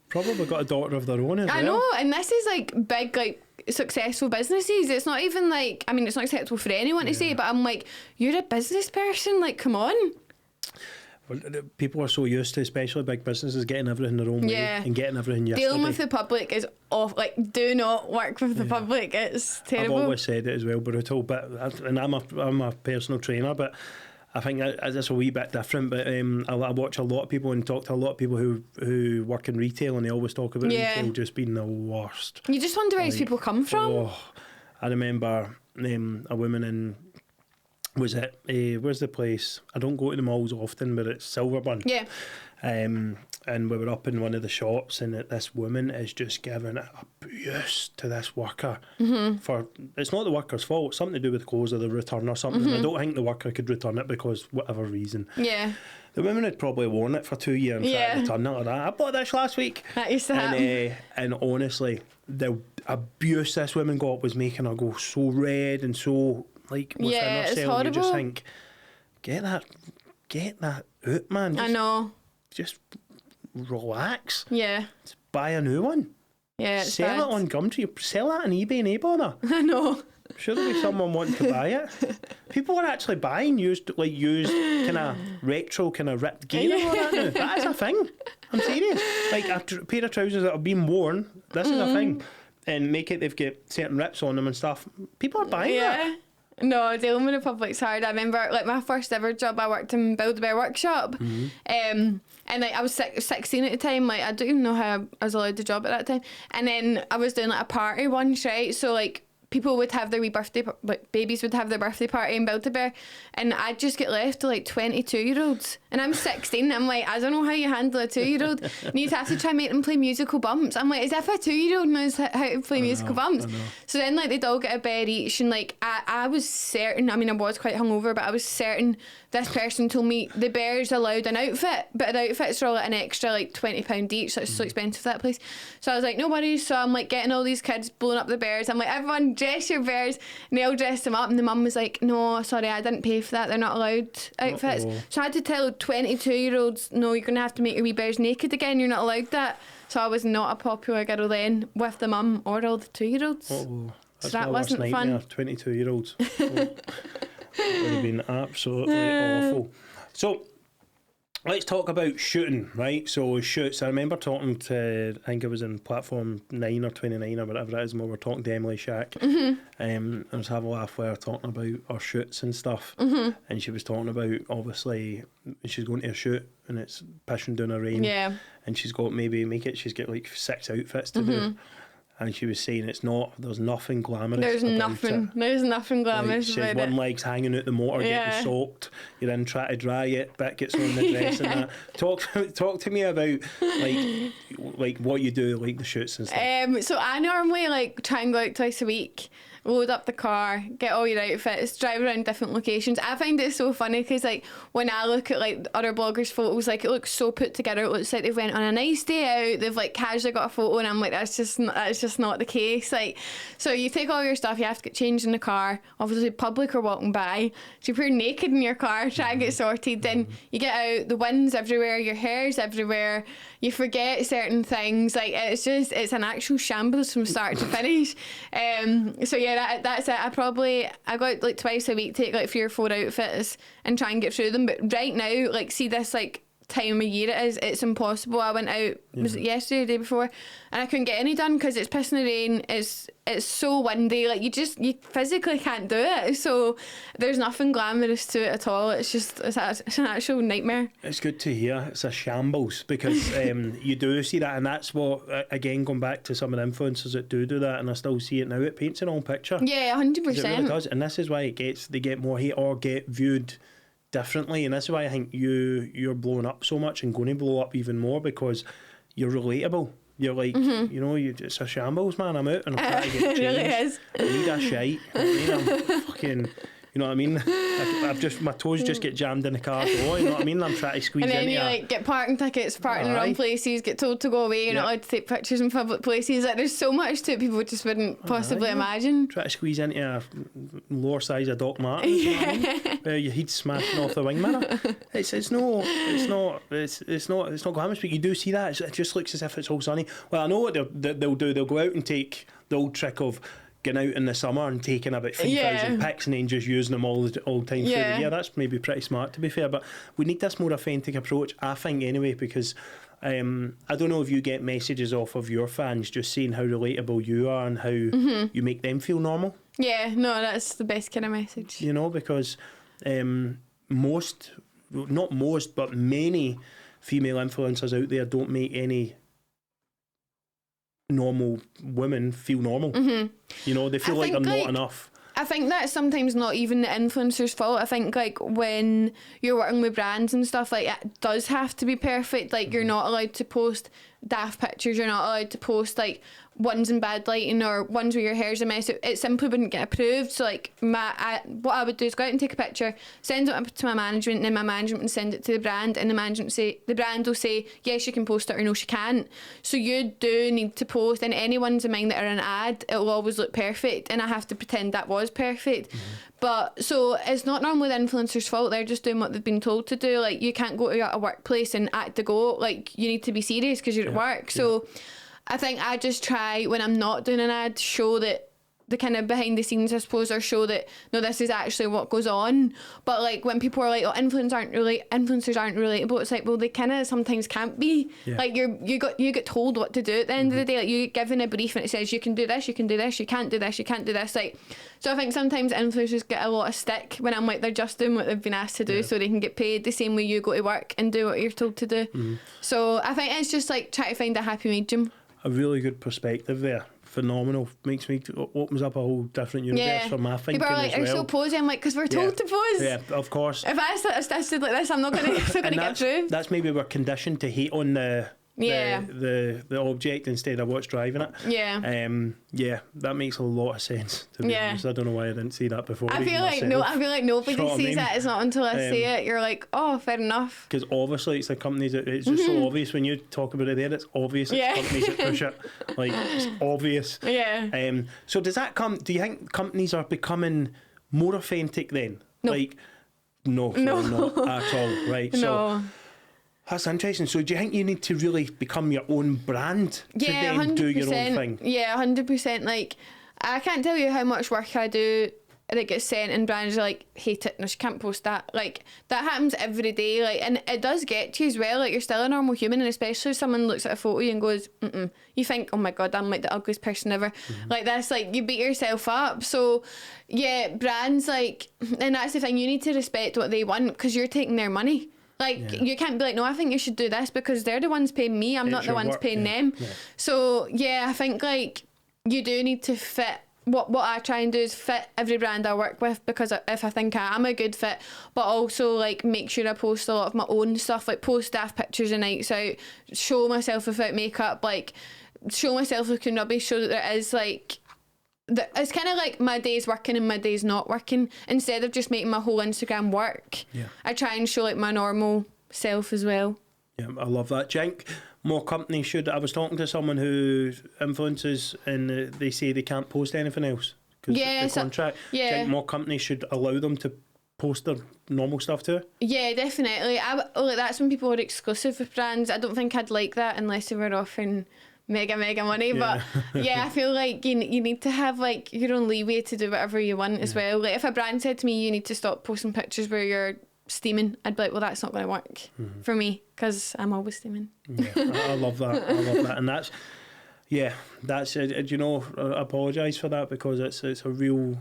Probably got a daughter of their own as well. I know, and this is like big, like, successful businesses. It's not even like, I mean, it's not acceptable for anyone to say, but I'm like, you're a business person, like, come on. people are so used to, especially big businesses, getting everything their own way and getting everything yesterday. Dealing with the public is off. Like, do not work with the public. It's terrible. I've always said it as well, brutal. But and I'm a personal trainer, but I think that's a wee bit different. But I watch a lot of people and talk to a lot of people who work in retail, and they always talk about retail just being the worst. You just wonder where these people come from. Oh, I remember a woman in. Was it, where's the place? I don't go to the malls often, but it's Silverburn. Yeah. And we were up in one of the shops, and this woman is just giving abuse to this worker. For it's not the worker's fault, it's something to do with the clothes of the return or something. I don't think the worker could return it because whatever reason. Yeah. The woman had probably worn it for 2 years and tried to return it like that. I bought this last week. That used to happen. And honestly, the abuse this woman got was making her go so red and so... like within herself, it's horrible. You just think, get that out, man. I know. Just relax. Yeah. Just buy a new one. Yeah, it's sell bad. it on Gumtree. Sell that on eBay and bother. I know. Sure, there'll be someone wanting to buy it. People are actually buying used kind of retro, kind of ripped gear and all that now. That is a thing. I'm serious. Like a pair of trousers that have been worn. This is a thing. And they've got certain rips on them and stuff. People are buying that. No, dealing with the public's hard. I remember, like, my first ever job, I worked in Build-A-Bear workshop. And, like, I was 16 at the time. Like, I don't even know how I was allowed the job at that time. And then I was doing, like, a party once, right? So, like, people would have their wee birthday, like, babies would have their birthday party in Build-A-Bear. And I'd just get left to, like, 22-year-olds. And I'm 16. I'm like, I don't know how you handle a 2-year-old. And you'd have to try and make them play musical bumps. I'm like, as if a 2-year-old knows how to play musical bumps. So then, like, they'd all get a bed each. And, like, I was certain, I mean, I was quite hungover, but I was certain this person told me the bears allowed an outfit, but the outfits are all like an extra, like, £20 each. So it's so expensive, that place. So I was like, no worries. So I'm, like, getting all these kids blowing up the bears. I'm like, everyone dress your bears. And they all dressed them up. And the mum was like, no, sorry, I didn't pay for that. They're not allowed outfits. So I had to tell 22-year-olds, no, you're going to have to make your wee bears naked again. You're not allowed that. So I was not a popular girl then with the mum or all the 2-year-olds. That's so that wasn't fun. 22-year-olds. It would have been absolutely awful. So let's talk about shooting, right? So shoots. I remember talking to, I think it was in platform 9 or 29 or whatever it is, and we were talking to Emily Shack. I was having a laugh with her talking about our shoots and stuff. And she was talking about, obviously, she's going to a shoot and it's pissing down a rain. Yeah. And she's got she's got like 6 outfits to do. And she was saying there's nothing glamorous. There's nothing glamorous about it. One leg's hanging out the motor, getting soaked. You're in trying to dry it, bit gets on the dress and that. Talk to me about like what you do, like the shoots and stuff. So I normally like try and go out twice a week, load up the car, get all your outfits, drive around different locations. I find it so funny because, like, when I look at, like, other bloggers' photos, like, it looks so put together. It looks like they've went on a nice day out, they've, like, casually got a photo, and I'm like, that's just not the case. Like, so you take all your stuff, you have to get changed in the car, obviously public are walking by, so you're naked in your car, try and get sorted, then you get out, the wind's everywhere, your hair's everywhere, you forget certain things, like, it's an actual shambles from start to finish. So yeah, that's it. I go out like twice a week, take like 3 or 4 outfits and try and get through them. But right now, like, see this like time of year it is, it's impossible. I went out, was it yesterday, the day before, and I couldn't get any done because it's pissing the rain, it's so windy, like you physically can't do it. So there's nothing glamorous to it at all. It's an actual nightmare. It's good to hear it's a shambles because you do see that, and that's what, again, going back to some of the influencers that do that, and I still see it now, it paints an own picture. Yeah, 100%. It really does, and this is why they get more hate or get viewed differently, and that's why I think you're blowing up so much and going to blow up even more because you're relatable. You're like, you know, it's a shambles, man. I'm out and I'm trying to get changed. It really is. I need a shite. I'm fucking, you know what I mean? My toes just get jammed in the car door, you know what I mean? I'm trying to squeeze in. And then into you like get parking tickets, park in the wrong places, get told to go away, you're not allowed to take pictures in public places. Like, there's so much to it people just wouldn't possibly imagine. Try to squeeze into a lower size of Doc Martens, you know what I mean? Where your head's smashing off the wing mirror. It's not glamorous, but you do see that. It just looks as if it's all sunny. Well, I know what they'll do. They'll go out and take the old trick of going out in the summer and taking about 3,000 pics and then just using them all the time through the year. That's maybe pretty smart, to be fair, but we need this more authentic approach, I think, anyway, because I don't know if you get messages off of your fans just saying how relatable you are and how you make them feel normal. Yeah, no, that's the best kind of message. You know, because not most, but many female influencers out there don't make any normal women feel normal. You know, they feel like they're not enough. I think that's sometimes not even the influencer's fault. I think like when you're working with brands and stuff, like it does have to be perfect. Like you're not allowed to post daft pictures, you're not allowed to post like ones in bad lighting or ones where your hair's a mess. It simply wouldn't get approved. So like what I would do is go out and take a picture, send it up to my management, and then my management would send it to the brand, and the brand will say yes, you can post it, or no, she can't. So you do need to post, and any ones of mine that are an ad, it will always look perfect, and I have to pretend that was perfect. But so it's not normally the influencer's fault. They're just doing what they've been told to do. Like you can't go to a workplace and act to go. Like you need to be serious because you're at work. So I think I just try, when I'm not doing an ad, show that the kind of behind the scenes, I suppose, or show that no, this is actually what goes on. But like when people are like, oh, influencers aren't relatable, it's like, well, they kind of sometimes can't be. Like you get told what to do at the end of the day. Like you get given a brief and it says you can do this, you can do this, you can't do this, you can't do this. Like, so I think sometimes influencers get a lot of stick when I'm like, they're just doing what they've been asked to do so they can get paid the same way you go to work and do what you're told to do. So I think it's just like try to find a happy medium. A really good perspective there. Phenomenal. Opens up a whole different universe for my thinking. People are like, as well. Are so posy? I'm like, because we're told to pose. Yeah, of course. If I stood like this, I'm not going to get through. That's maybe we're conditioned to hate on the object instead of what's driving it. That makes a lot of sense, to be honest. I don't know why I didn't see that before. I feel like nobody sees it. It's not until I say it you're like, oh, fair enough. Because obviously it's the companies that it's just so obvious when you talk about it there. It's obvious it's companies that push it. Like it's obvious. So does that come? Do you think companies are becoming more authentic then? No. Like no, not at all. Right. No. So that's interesting. So do you think you need to really become your own brand to then 100%. do your own thing? Yeah, 100%. Like, I can't tell you how much work I do that gets sent and brands are like, hate it, no, she can't post that. Like, that happens every day. Like, and it does get to you as well. Like, you're still a normal human, and especially if someone looks at a photo and goes, you think, oh my God, I'm like the ugliest person ever. Like, that's like, you beat yourself up. So, yeah, brands, like, and that's the thing, you need to respect what they want because you're taking their money. Like, you can't be like, no, I think you should do this because they're the ones paying me. I'm not the ones paying them. So, I think, like, you do need to fit. What I try and do is fit every brand I work with because if I think I am a good fit, but also, like, make sure I post a lot of my own stuff, like, post daft pictures of nights out, show myself without makeup, like, show myself looking rubbish, show that there is, like, it's kind of like my day's working and my day's not working. Instead of just making my whole Instagram work, I try and show like my normal self as well. Yeah, I love that. Do you think more companies should? I was talking to someone who influences and they say they can't post anything else because the contract. Do you think more companies should allow them to post their normal stuff too? Yeah, definitely. That's when people are exclusive with brands. I don't think I'd like that unless they were offering mega money, but I feel like you need to have like your own leeway to do whatever you want as well. Like if a brand said to me you need to stop posting pictures where you're steaming, I'd be like, well, that's not going to work for me because I'm always steaming. I love that. And that's you know, I apologise for that because it's a real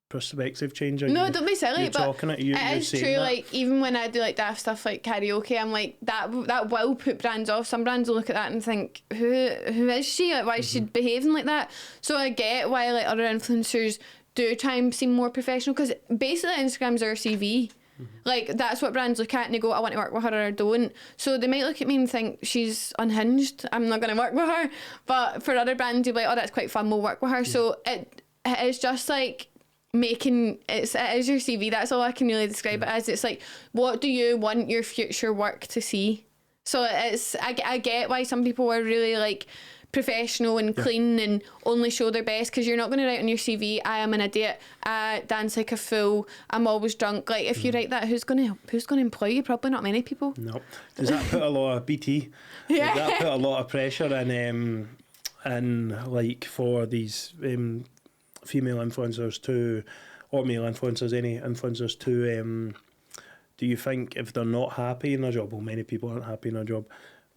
perspective change. No, don't be silly, but it is true that. Like even when I do like daft stuff like karaoke, I'm like that will put brands off. Some brands will look at that and think, who is she? Like, why is she behaving like that? So I get why like other influencers do try and seem more professional because basically Instagram's our CV. Like that's what brands look at and they go, I want to work with her or I don't. So they might look at me and think she's unhinged, I'm not going to work with her. But for other brands you'll be like, oh, that's quite fun, we'll work with her. So it is just like it is your CV. That's all I can really describe it as. It's like, what do you want your future work to see? So I get why some people are really like professional and clean and only show their best because you're not going to write on your CV, I am an idiot, I dance like a fool, I'm always drunk. Like if you write that, who's going to employ you? Probably not many people. No. Does that put a lot of BT? Does that put a lot of pressure in like for these female influencers to, or male influencers, any influencers to, do you think if they're not happy in their job, well, many people aren't happy in their job,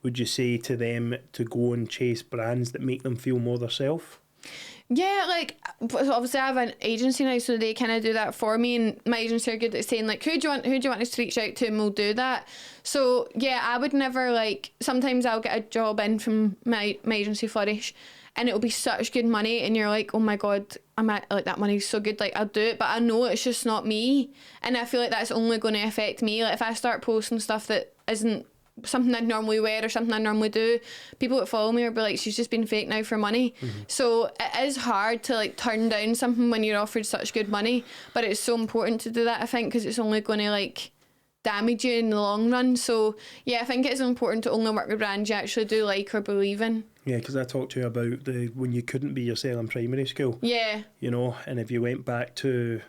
would you say to them to go and chase brands that make them feel more themselves? Yeah, like, obviously I have an agency now, so they kind of do that for me, and my agency are good at saying, like, who do you want us to reach out to, and we'll do that. So yeah, I would never, like, sometimes I'll get a job in from my agency, Flourish, and it'll be such good money, and you're like, oh my god, like, that money's so good, like, I'll do it, but I know it's just not me, and I feel like that's only going to affect me. Like, if I start posting stuff that isn't something I'd normally wear or something I normally do, people that follow me will be like, she's just been fake now for money. So it is hard to, like, turn down something when you're offered such good money, but it's so important to do that, I think, because it's only going to, like, damage you in the long run. So yeah, I think it's important to only work with brands you actually do like or believe in. Yeah, because I talked to you about when you couldn't be yourself in primary school. Yeah. You know, and if you went back to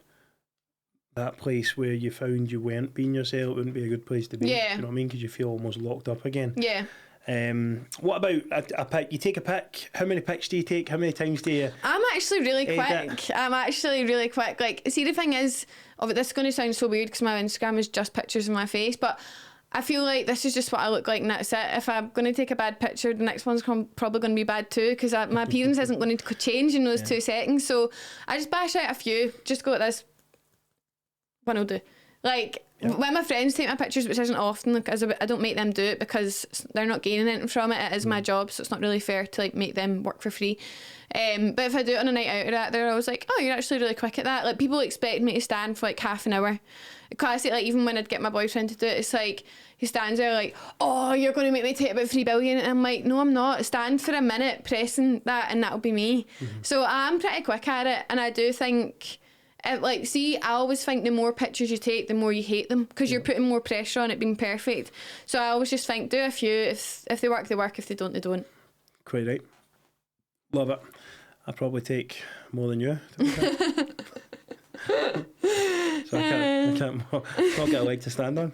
that place where you found you weren't being yourself, it wouldn't be a good place to be. Yeah. You know what I mean? Because you feel almost locked up again. Yeah. What about a pic? You take a pic. How many pics do you take? How many times do you? I'm actually really quick. Like, see, the thing is, this is going to sound so weird because my Instagram is just pictures of my face, but I feel like this is just what I look like and that's it. If I'm going to take a bad picture, the next one's probably going to be bad too, because my appearance isn't going to change in those 2 seconds. So I just bash out a few, just go like this. One will do. Like, when my friends take my pictures, which isn't often, like, I don't make them do it because they're not gaining anything from it. It is my job, so it's not really fair to, like, make them work for free. But if I do it on a night out or that, they're always like, oh, you're actually really quick at that. Like, people expect me to stand for like half an hour. Classic, like, even when I'd get my boyfriend to do it, it's like he stands there like, oh, you're going to make me take about 3 billion, and I'm like, no, I'm not. Stand for a minute pressing that, and that'll be me. So I'm pretty quick at it, and I do think, like, see, I always think the more pictures you take, the more you hate them, because you're putting more pressure on it being perfect. So I always just think, do a few. If they work, they work. If they don't, they don't. Quite right. Love it. I probably take more than you. So I can't not get a leg to stand on.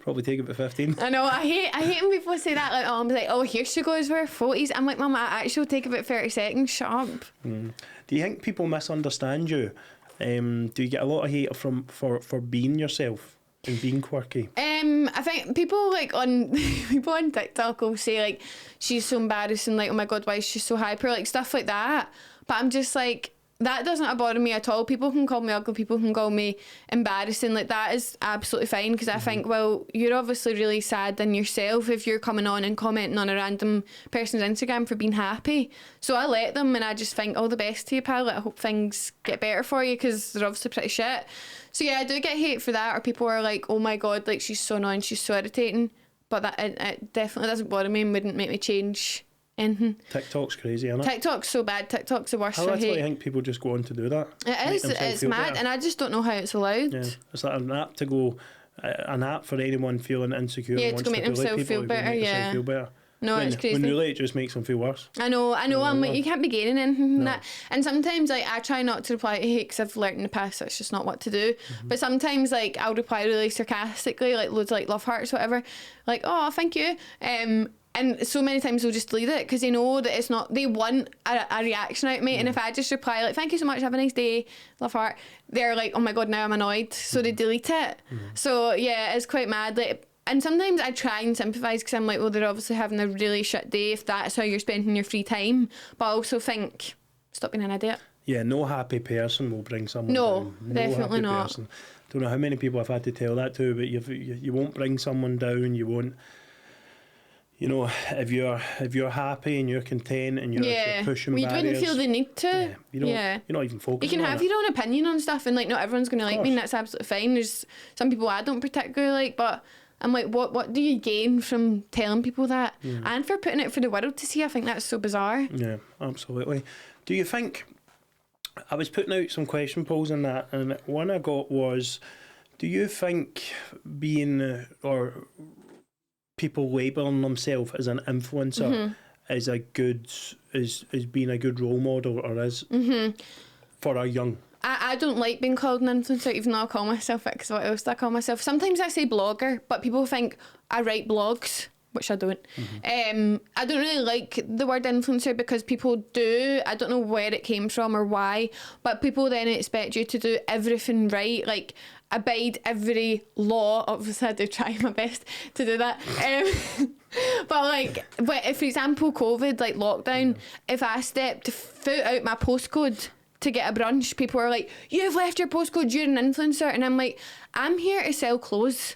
Probably take about 15. I know, I hate when people say that, like, oh, I'm like, oh, here she goes with her 40s. I'm like, Mum, I actually take about 30 seconds, shut up. Do you think people misunderstand you? Do you get a lot of hate for being yourself and being quirky? I think people on TikTok will say, like, she's so embarrassing, like, oh my god, why is she so hyper, like, stuff like that. But I'm just like, that doesn't bother me at all. People can call me ugly, people can call me embarrassing, like, that is absolutely fine, because I think, well, you're obviously really sad in yourself if you're coming on and commenting on a random person's Instagram for being happy. So I let them, and I just think, all the best to you, pal. I hope things get better for you, because they're obviously pretty shit. So yeah, I do get hate for that, or people are like, oh my god, like, she's so annoying, she's so irritating. But that it definitely doesn't bother me and wouldn't make me change anything. TikTok's crazy, isn't it? TikTok's so bad. TikTok's the worst for hate. I literally think people just go on to do that. It is. It's mad, better. And I just don't know how it's allowed. Yeah, it's like an app for anyone feeling insecure. Yeah, to go make themselves feel better. Yeah. Feel better. No, it's crazy. When really it just makes them feel worse. I know. I'm like, you can't be gaining anything from that. And sometimes, like, I try not to reply to hate because I've learnt in the past that's just not what to do. But sometimes, like, I'll reply really sarcastically, like loads of, like, love hearts, whatever. Like, oh, thank you. And so many times they'll just delete it because they know that it's not, they want a reaction out of me. And if I just reply, like, thank you so much, have a nice day, love heart, they're like, oh my god, now I'm annoyed. So they delete it. So yeah, it's quite mad. Like, and sometimes I try and sympathise because I'm like, well, they're obviously having a really shit day if that's how you're spending your free time. But I also think, stop being an idiot. Yeah, no happy person will bring someone down. No, definitely not. Person. Don't know how many people I've had to tell that to, but you won't bring someone down. You won't. You know, if you're happy and you're content and you're pushing barriers, you wouldn't feel the need to. You're not even focusing. You can have your own opinion on stuff, and, like, not everyone's going to like me, and that's absolutely fine. There's some people I don't particularly like, but I'm like, what do you gain from telling people that, and for putting it for the world to see? I think that's so bizarre. Yeah, absolutely. Do you think? I was putting out some question polls on that, and one I got was, do you think being or people labelling themselves as an influencer is being a good role model, or is for our young? I don't like being called an influencer, even though I call myself it, because what else do I call myself? Sometimes I say blogger, but people think I write blogs. which I don't. I don't really like the word influencer because people do, I don't know where it came from or why, but people then expect you to do everything right, like abide every law. Obviously I do try my best to do that. But like, if for example COVID, like lockdown, if I stepped foot out my postcode to get a brunch, people are like, you've left your postcode, you're an influencer. And I'm like, I'm here to sell clothes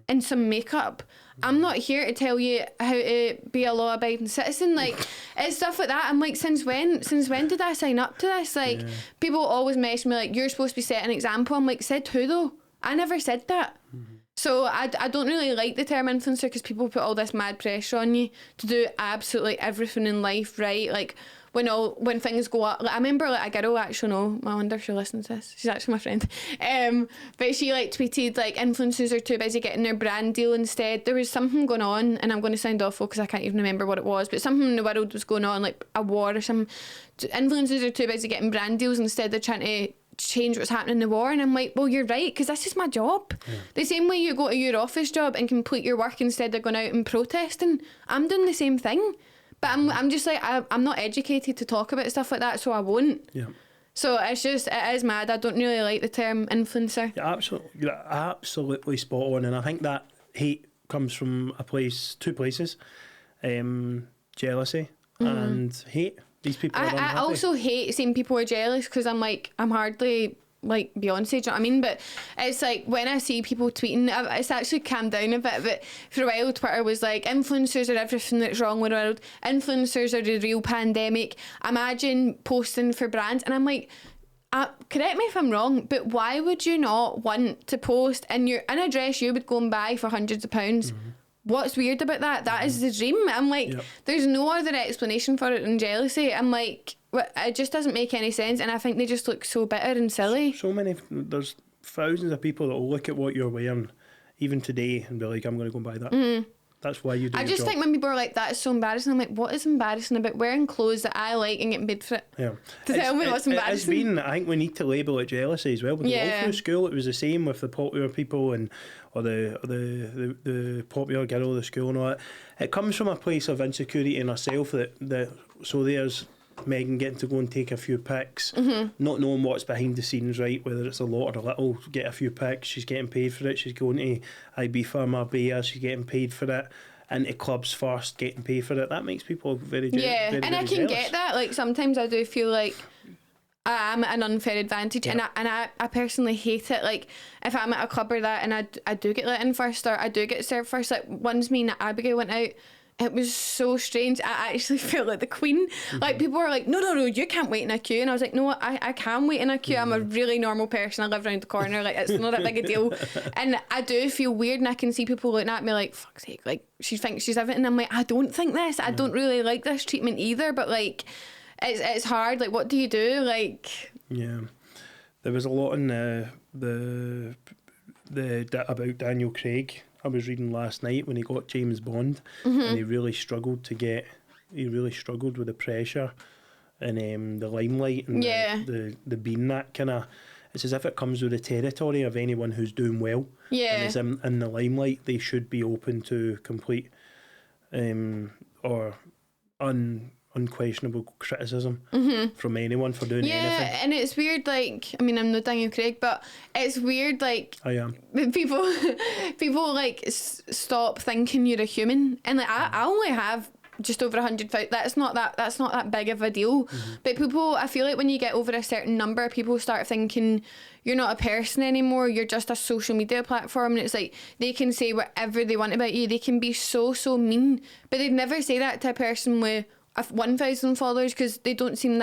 and some makeup. I'm not here to tell you how to be a law-abiding citizen. Like, it's stuff like that. I'm like, since when did I sign up to this? Like, people always mess me like, you're supposed to be setting an example. I'm like, said who though? I never said that. So I don't really like the term influencer because people put all this mad pressure on you to do absolutely everything in life right. Like, when things go up, like, I remember like a girl, actually, no, I wonder if she listens to this, she's actually my friend, but she like tweeted like influencers are too busy getting their brand deal instead. There was something going on, and I'm going to sound awful because I can't even remember what it was, but something in the world was going on, like a war or something. Influencers are too busy getting brand deals instead of trying to change what's happening in the war. And I'm like, well, you're right, because this is my job. The same way you go to your office job and complete your work instead of going out and protesting, I'm doing the same thing. But I'm just like, I'm not educated to talk about stuff like that, so I won't. Yeah. So it's just, it is mad. I don't really like the term influencer. You're absolutely spot on. And I think that hate comes from two places. Jealousy and hate. These people are unhappy. I also hate seeing people are jealous because I'm like, I'm hardly like Beyonce, do you know what I mean? But it's like when I see people tweeting, it's actually calmed down a bit, but for a while Twitter was like, influencers are everything that's wrong with the world, influencers are the real pandemic, imagine posting for brands. And I'm like, correct me if I'm wrong, but why would you not want to post in a dress you would go and buy for hundreds of pounds? What's weird about that? That is the dream. I'm like, there's no other explanation for it than jealousy. I'm like, it just doesn't make any sense, and I think they just look so bitter and silly. There's thousands of people that will look at what you're wearing, even today, and be like, I'm going to go and buy that. That's why you do. I just think when people are like, that's so embarrassing, I'm like, what is embarrassing about wearing clothes that I like and getting paid for it? To tell me what's embarrassing. I think we need to label it jealousy as well, because all through school it was the same with the popular people or the popular girl of the school and all that. It comes from a place of insecurity in herself so there's Megan getting to go and take a few pics, not knowing what's behind the scenes, right? Whether it's a lot or a little, get a few pics. She's getting paid for it. She's going to Ibiza, Marbella. She's getting paid for it. Into clubs first, getting paid for it. That makes people very and very I can jealous. get that. Like sometimes I do feel like I am at an unfair advantage, and I personally hate it. Like if I'm at a club or that, and I do get let in first, or I do get served first. Like once me and Abigail went out, it was so strange. I actually felt like the queen. Like people were like, no, you can't wait in a queue. And I was like, no, I can wait in a queue. I'm a really normal person. I live around the corner. Like it's not that big a deal. And I do feel weird, and I can see people looking at me like, fuck's sake, like she thinks she's everything. I'm like, I don't think this. I don't really like this treatment either. But like, it's hard. Like, what do you do? Like, there was a lot in the about Daniel Craig. I was reading last night when he got James Bond, and he really struggled with the pressure and the limelight and the being that kind of. It's as if it comes with the territory of anyone who's doing well. And is in the limelight, they should be open to complete or unquestionable criticism from anyone for doing anything. And it's weird, like, I mean, I'm no Daniel Craig, but it's weird, like, I am. People like stop thinking you're a human, and like I only have just over 100,000. That's not that big of a deal. But people, I feel like when you get over a certain number, people start thinking you're not a person anymore, you're just a social media platform. And it's like they can say whatever they want about you. They can be so mean, but they'd never say that to a person with 1,000 followers, because they don't find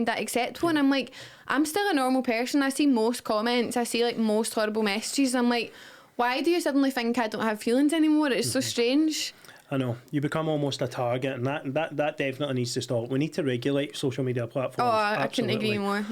that acceptable. And I'm like, I'm still a normal person. I see most comments, I see like most horrible messages. I'm like, why do you suddenly think I don't have feelings anymore? It's so strange. I know, you become almost a target, and that definitely needs to stop. We need to regulate social media platforms. I couldn't agree more.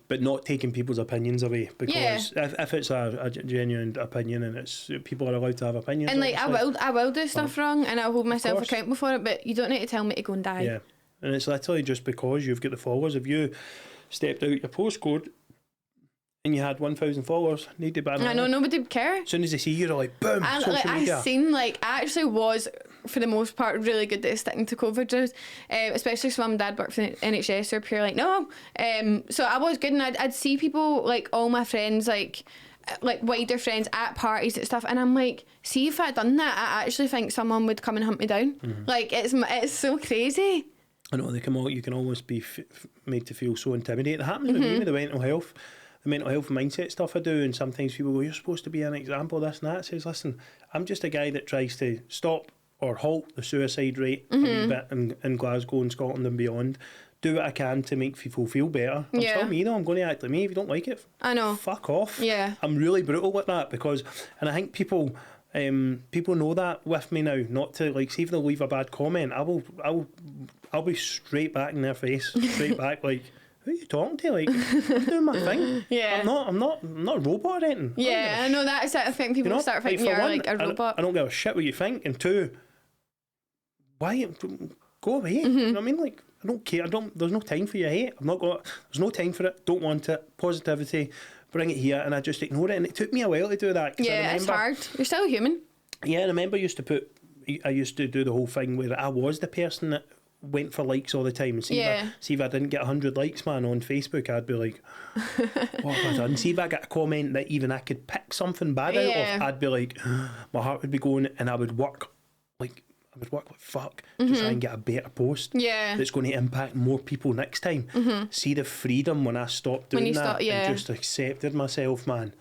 But not taking people's opinions away, because if it's a genuine opinion, and it's people are allowed to have opinions, and like I will do stuff wrong, and I'll hold myself accountable for it, but you don't need to tell me to go and die. And it's literally just because you've got the followers. If you stepped out your postcode and you had 1,000 followers, need to ban it. I know, nobody would care. As soon as they see you, they're like, boom, social media. I seen, like, I actually was, for the most part, really good at sticking to COVID drills, especially because mum and dad work for the NHS, so pure like, no. So I was good, and I'd see people, like, all my friends, like wider friends at parties and stuff, and I'm like, see, if I'd done that, I actually think someone would come and hunt me down. Like, it's so crazy. I know, you can almost be made to feel so intimidated. It happens with me with the mental health mindset stuff I do, and sometimes people go, you're supposed to be an example of this and that. It says, listen, I'm just a guy that tries to stop or halt the suicide rate a wee bit in Glasgow and Scotland and beyond. Do what I can to make people feel better. I'm still me though, I'm going to act like me. If you don't like it, I know, fuck off. Yeah. I'm really brutal with that, because, and I think people know that with me now, not to, like, see if they'll leave a bad comment, I'll be straight back in their face, straight back, like, who are you talking to? Like, I'm doing my thing. Yeah. I'm not a robot or anything. Yeah, I know that's it. I think people start thinking you're like a robot. I don't give a shit what you think. And two, why go away? You know what I mean? Like, I don't care. There's no time for your hate. There's no time for it. Don't want it. Positivity, bring it here, and I just ignore it. And it took me a while to do that. Yeah, it's hard. You're still human. Yeah, I remember I used to do the whole thing where I was the person that went for likes all the time, and see if I didn't get 100 likes, man, on Facebook, I'd be like, what have I done? See if I get a comment that even I could pick something bad out of, I'd be like, my heart would be going, and I would work like fuck to try and get a better post that's going to impact more people next time. See the freedom when I stopped doing that and just accepted myself, man.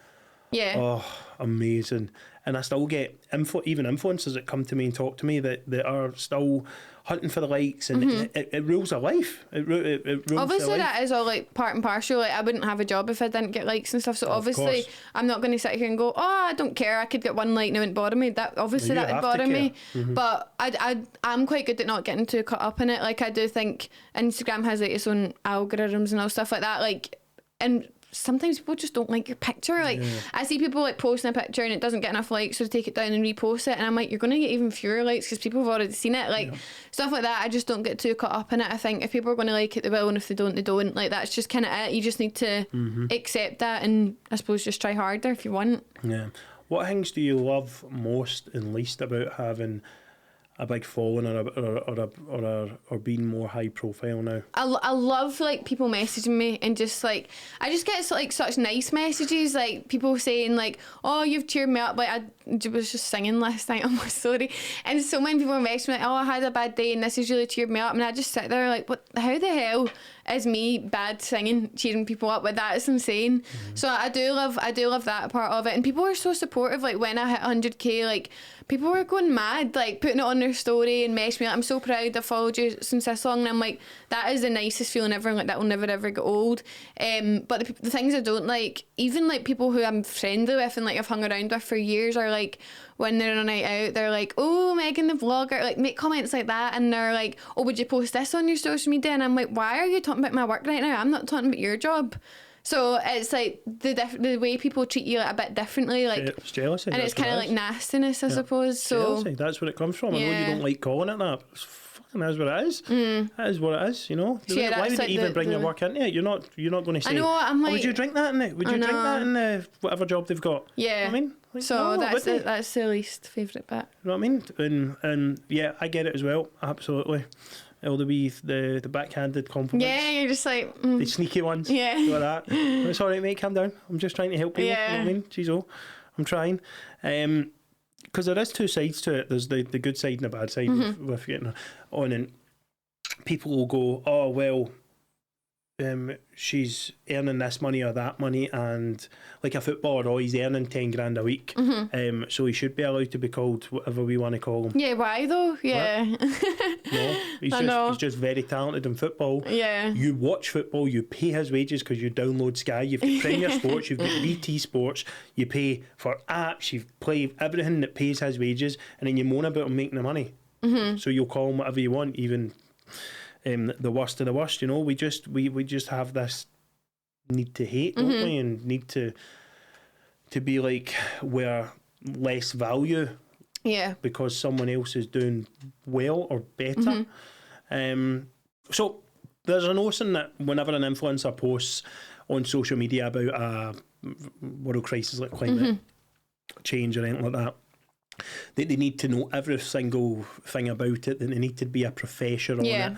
Oh, amazing. And I still get influencers that come to me and talk to me that are still hunting for the likes, and it rules their life. It rules obviously their life. That is all like part and parcel. Like, I wouldn't have a job if I didn't get likes and stuff. So obviously I'm not going to sit here and go, oh, I don't care, I could get one like and it wouldn't bother me. That obviously that would bother me. But I'm quite good at not getting too caught up in it. Like, I do think Instagram has like its own algorithms and all stuff like that. Like, and sometimes people just don't like your picture. Like, I see people like posting a picture and it doesn't get enough likes, so they take it down and repost it, and I'm like, you're going to get even fewer likes because people have already seen it. Like, stuff like that, I just don't get too caught up in it. I think if people are going to like it, they will, and if they don't, they don't. Like, that's just kind of it. You just need to accept that, and I suppose just try harder if you want. Yeah. What things do you love most and least about having a big following or being more high profile now? I love like people messaging me, and just like I just get like such nice messages, like people saying like, oh, you've cheered me up. Like, I was just singing last night on my story, and so many people messaging me like, oh, I had a bad day and this has really cheered me up, and I just sit there like, what? How the hell is me bad singing cheering people up? Like, that is insane. So I do love that part of it, and people are so supportive. Like, when I hit 100k, like, people were going mad, like putting it on their story and messaging me like, I'm so proud, I followed you since this long. And I'm like, that is the nicest feeling ever, and like, that will never ever get old. But the things I don't like, even like people who I'm friendly with and like I've hung around with for years, are like, when they're on a night out, they're like, oh, Megan the vlogger, like make comments like that, and they're like, oh, would you post this on your social media? And I'm like, why are you talking about my work right now? I'm not talking about your job. So it's like the way people treat you like a bit differently, like it's jealousy, and it's kind of like nastiness, I suppose. So jealousy, that's where it comes from. I know you don't like calling it that. It's fucking is what it is. That is what it is, you know. Why would you even bring your work into it? You're not going to say, I know, I'm like, would you drink that in it? Would you drink that in whatever job they've got? Yeah. I mean, like, so that's the least favourite bit. You know what I mean? And yeah, I get it as well. Absolutely. All the backhanded compliments. Yeah, you're just like the sneaky ones. Yeah, like that. It's all right, mate. Calm down. I'm just trying to help you. Yeah. You know what I mean? Jeez, I'm trying. Because there is two sides to it. There's the good side and the bad side with getting on, and people will go, oh well, she's earning this money or that money, and like a footballer, he's earning 10 grand a week, so he should be allowed to be called whatever we want to call him. Yeah, why though? Yeah. No, he's just very talented in football. Yeah. You watch football, you pay his wages because you download Sky, you've got Premier Sports, you've got BT Sports, you pay for apps, you play everything that pays his wages, and then you moan about him making the money. So you'll call him whatever you want, even the worst of the worst, you know. We just have this need to hate, don't we, and need to be like we're less value, because someone else is doing well or better. So there's a notion that whenever an influencer posts on social media about world crisis like climate change or anything like that. They need to know every single thing about it. They need to be a professor on it.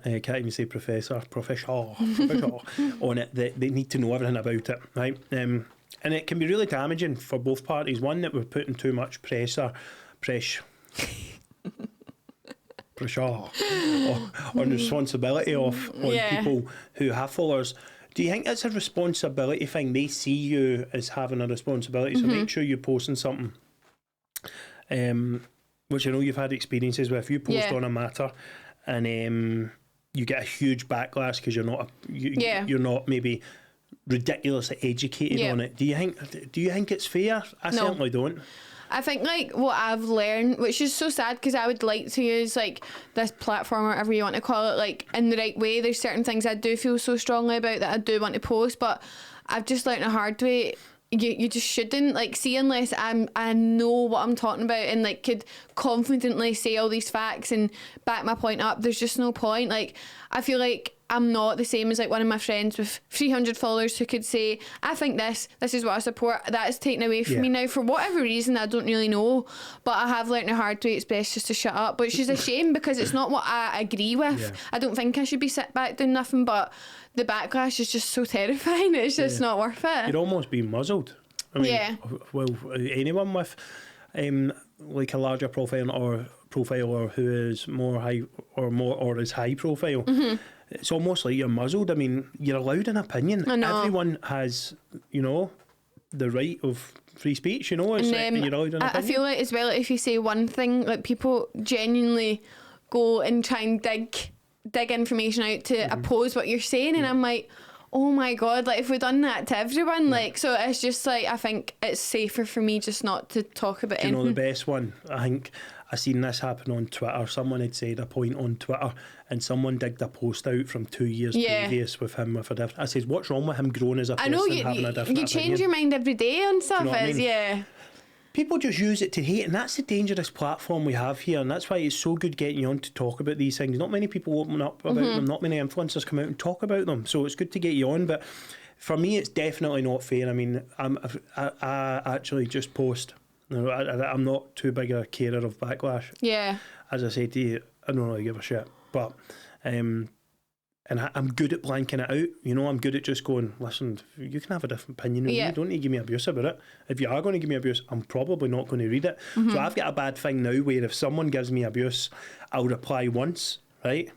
I can't even say professor on it. They need to know everything about it, right? And it can be really damaging for both parties. One, that we're putting too much pressure on responsibility on people who have followers. Do you think it's a responsibility thing? They see you as having a responsibility, so make sure you're posting something. Which I know you've had experiences with. If you post on a matter and you get a huge backlash because you're not maybe ridiculously educated on it. Do you think it's fair? I certainly don't. I think like what I've learned, which is so sad because I would like to use like this platform or whatever you want to call it, like in the right way. There's certain things I do feel so strongly about that I do want to post, but I've just learned a hard way. You just shouldn't, like, see, unless I know what I'm talking about and like could confidently say all these facts and back my point up. There's just no point. Like, I feel like I'm not the same as like one of my friends with 300 followers who could say, I think this is what I support. That is taken away from me now for whatever reason. I don't really know, but I have learned a hard way. It's best just to shut up, which is a shame because it's not what I agree with. I don't think I should be sit back doing nothing, but the backlash is just so terrifying. It's just not worth it. You're almost being muzzled. I mean, well, anyone with like a larger profile or who is more high or is high profile, it's almost like you're muzzled. I mean, you're allowed an opinion. I know. Everyone has, the right of free speech. And you're allowed an opinion. I feel like as well, if you say one thing, like people genuinely go and try and dig information out to oppose what you're saying, and I'm like, oh my god, like if we've done that to everyone, like, so it's just like, I think it's safer for me just not to talk about anything. The best one, I think I seen this happen on Twitter. Someone had said a point on Twitter and someone digged a post out from 2 years previous with him with a different. I said, what's wrong with him growing as a person? I know having a different you change your mind every day on stuff. People just use it to hate, and that's the dangerous platform we have here, and that's why it's so good getting you on to talk about these things. Not many people open up about them, not many influencers come out and talk about them, so it's good to get you on. But for me, it's definitely not fair. I mean, I actually just post. I'm not too big a carer of backlash. Yeah. As I said to you, I don't really give a shit. But and I'm good at blanking it out. I'm good at just going, listen, you can have a different opinion. You don't need to give me abuse about it. If you are going to give me abuse, I'm probably not going to read it. So I've got a bad thing now where if someone gives me abuse, I'll reply once, right?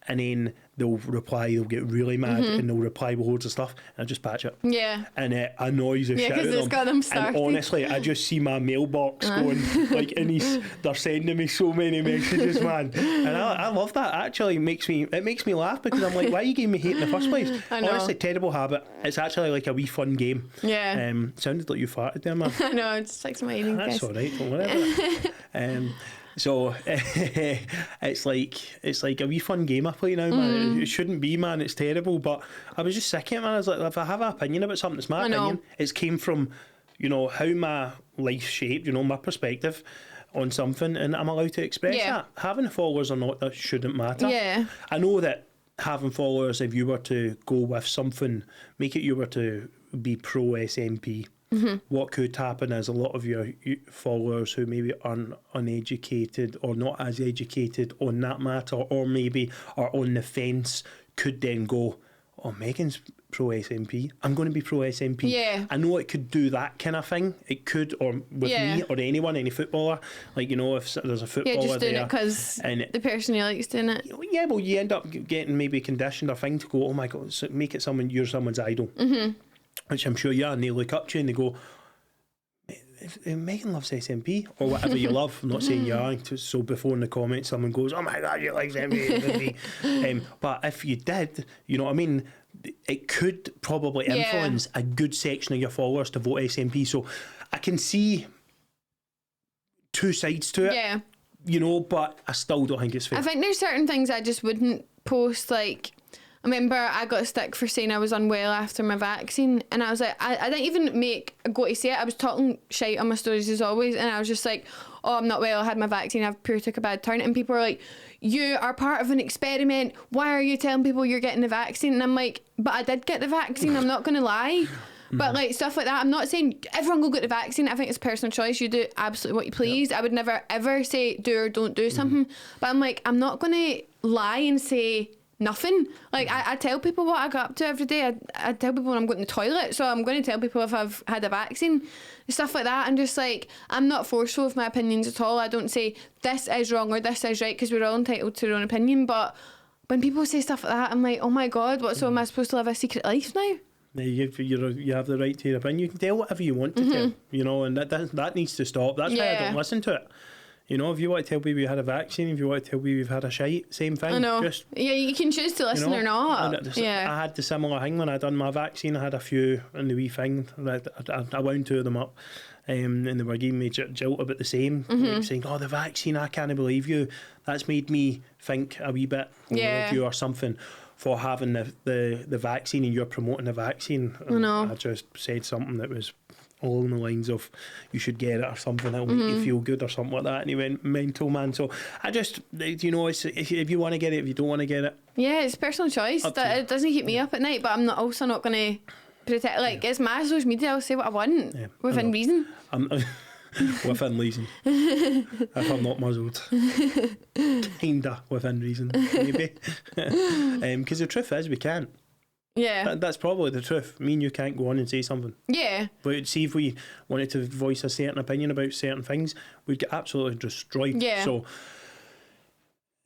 And then they'll get really mad and they'll reply with loads of stuff and I just patch it. Yeah. And it annoys the shit out of them. Yeah, because it's got them started. And honestly, I just see my mailbox going, like, they're sending me so many messages, man. And I love that. Actually, it makes me laugh because I'm like, why are you giving me hate in the first place? I know. Honestly, terrible habit. It's actually like a wee fun game. Yeah. Sounded like you farted there, man. I know, it's like my eating That's all right, whatever. So it's like a wee fun game I play now, man. It shouldn't be, man. It's terrible, but I was just sick of it, man. I was like, if I have an opinion about something, it's my opinion. It's came from, how my life's shaped, my perspective on something, and I'm allowed to express that. Having followers or not, that shouldn't matter. Yeah. I know that having followers, if you were to go with something, you were to be pro SNP. What could happen is a lot of your followers who maybe are uneducated or not as educated on that matter, or maybe are on the fence, could then go, oh, Megan's pro SNP, I'm going to be pro SNP. Yeah. I know it could do that kind of thing. It could, or with me or anyone, any footballer. Like, if there's a footballer there. Yeah, just doing it because the person you like is doing it. Yeah, well, you end up getting maybe conditioned or thing to go, oh my God, so make it you're someone's idol. Which I'm sure and they look up to you and they go, if Megan loves SNP or whatever you love. I'm not saying you are. So before in the comments someone goes, oh my God, you like SNP. But if you did, you know what I mean, it could probably influence a good section of your followers to vote SNP. So I can see two sides to it. Yeah. But I still don't think it's fair. I think there's certain things I just wouldn't post, like, I remember I got a stick for saying I was unwell after my vaccine, and I was like, I didn't even go to say it. I was talking shite on my stories as always, and I was just like, oh, I'm not well, I had my vaccine, I've pure took a bad turn. And people are like, you are part of an experiment, why are you telling people you're getting the vaccine? And I'm like, but I did get the vaccine, I'm not going to lie. But like stuff like that, I'm not saying everyone go get the vaccine. I think it's personal choice. You do absolutely what you please. I would never ever say do or don't do something. But I'm like, I'm not going to lie and say nothing. Like I tell people what I go up to every day. I tell people when I'm going to the toilet, so I'm going to tell people if I've had a vaccine, stuff like that. And just like, I'm not forceful with my opinions at all. I don't say this is wrong or this is right, because we're all entitled to our own opinion. But when people say stuff like that, I'm like, oh my god, what? So am I supposed to live a secret life now? You have the right to your opinion. You can tell whatever you want to tell, you know, and that needs to stop. That's why I don't listen to it. You know, if you want to tell people you had a vaccine, if you want to tell people you've had a shite, same thing. I know. You can choose to listen or not. I had the similar thing when I done my vaccine. I had a few in the wee thing. I wound 2 of them up, and they were giving me jilt about the same, like saying, "Oh, the vaccine! I can't believe you." That's made me think a wee bit of you or something for having the vaccine, and you're promoting the vaccine. I know. I just said something that was along the lines of you should get it or something that'll make you feel good or something like that, and he went mental, man. So I just, you know, it's, if you want to get it, if you don't want to get it, it's personal choice. That it doesn't keep me up at night, but I'm also not going to protect, like, it's my social media. I'll say what I want within reason. Within reason. If I'm not muzzled, kinda within reason, maybe. Because the truth is we can't. That's probably the truth. Me and you can't go on and say something. But see, if we wanted to voice a certain opinion about certain things, we'd get absolutely destroyed. So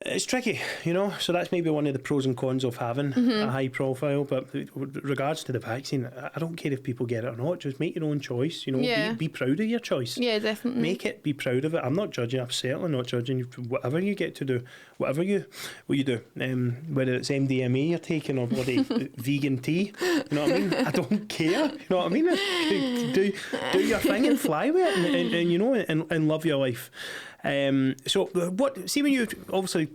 it's tricky, you know. So that's maybe one of the pros and cons of having a high profile. But with regards to the vaccine, I don't care if people get it or not. Just make your own choice, you know. Be proud of your choice. Definitely. Make it. Be proud of it. I'm not judging. I'm certainly not judging you. Whatever you get to do, what you do, whether it's MDMA you're taking or bloody vegan tea, you know what I mean? I don't care. You know what I mean? Do your thing and fly with it, and you know, and love your life. So what? See, when you obviously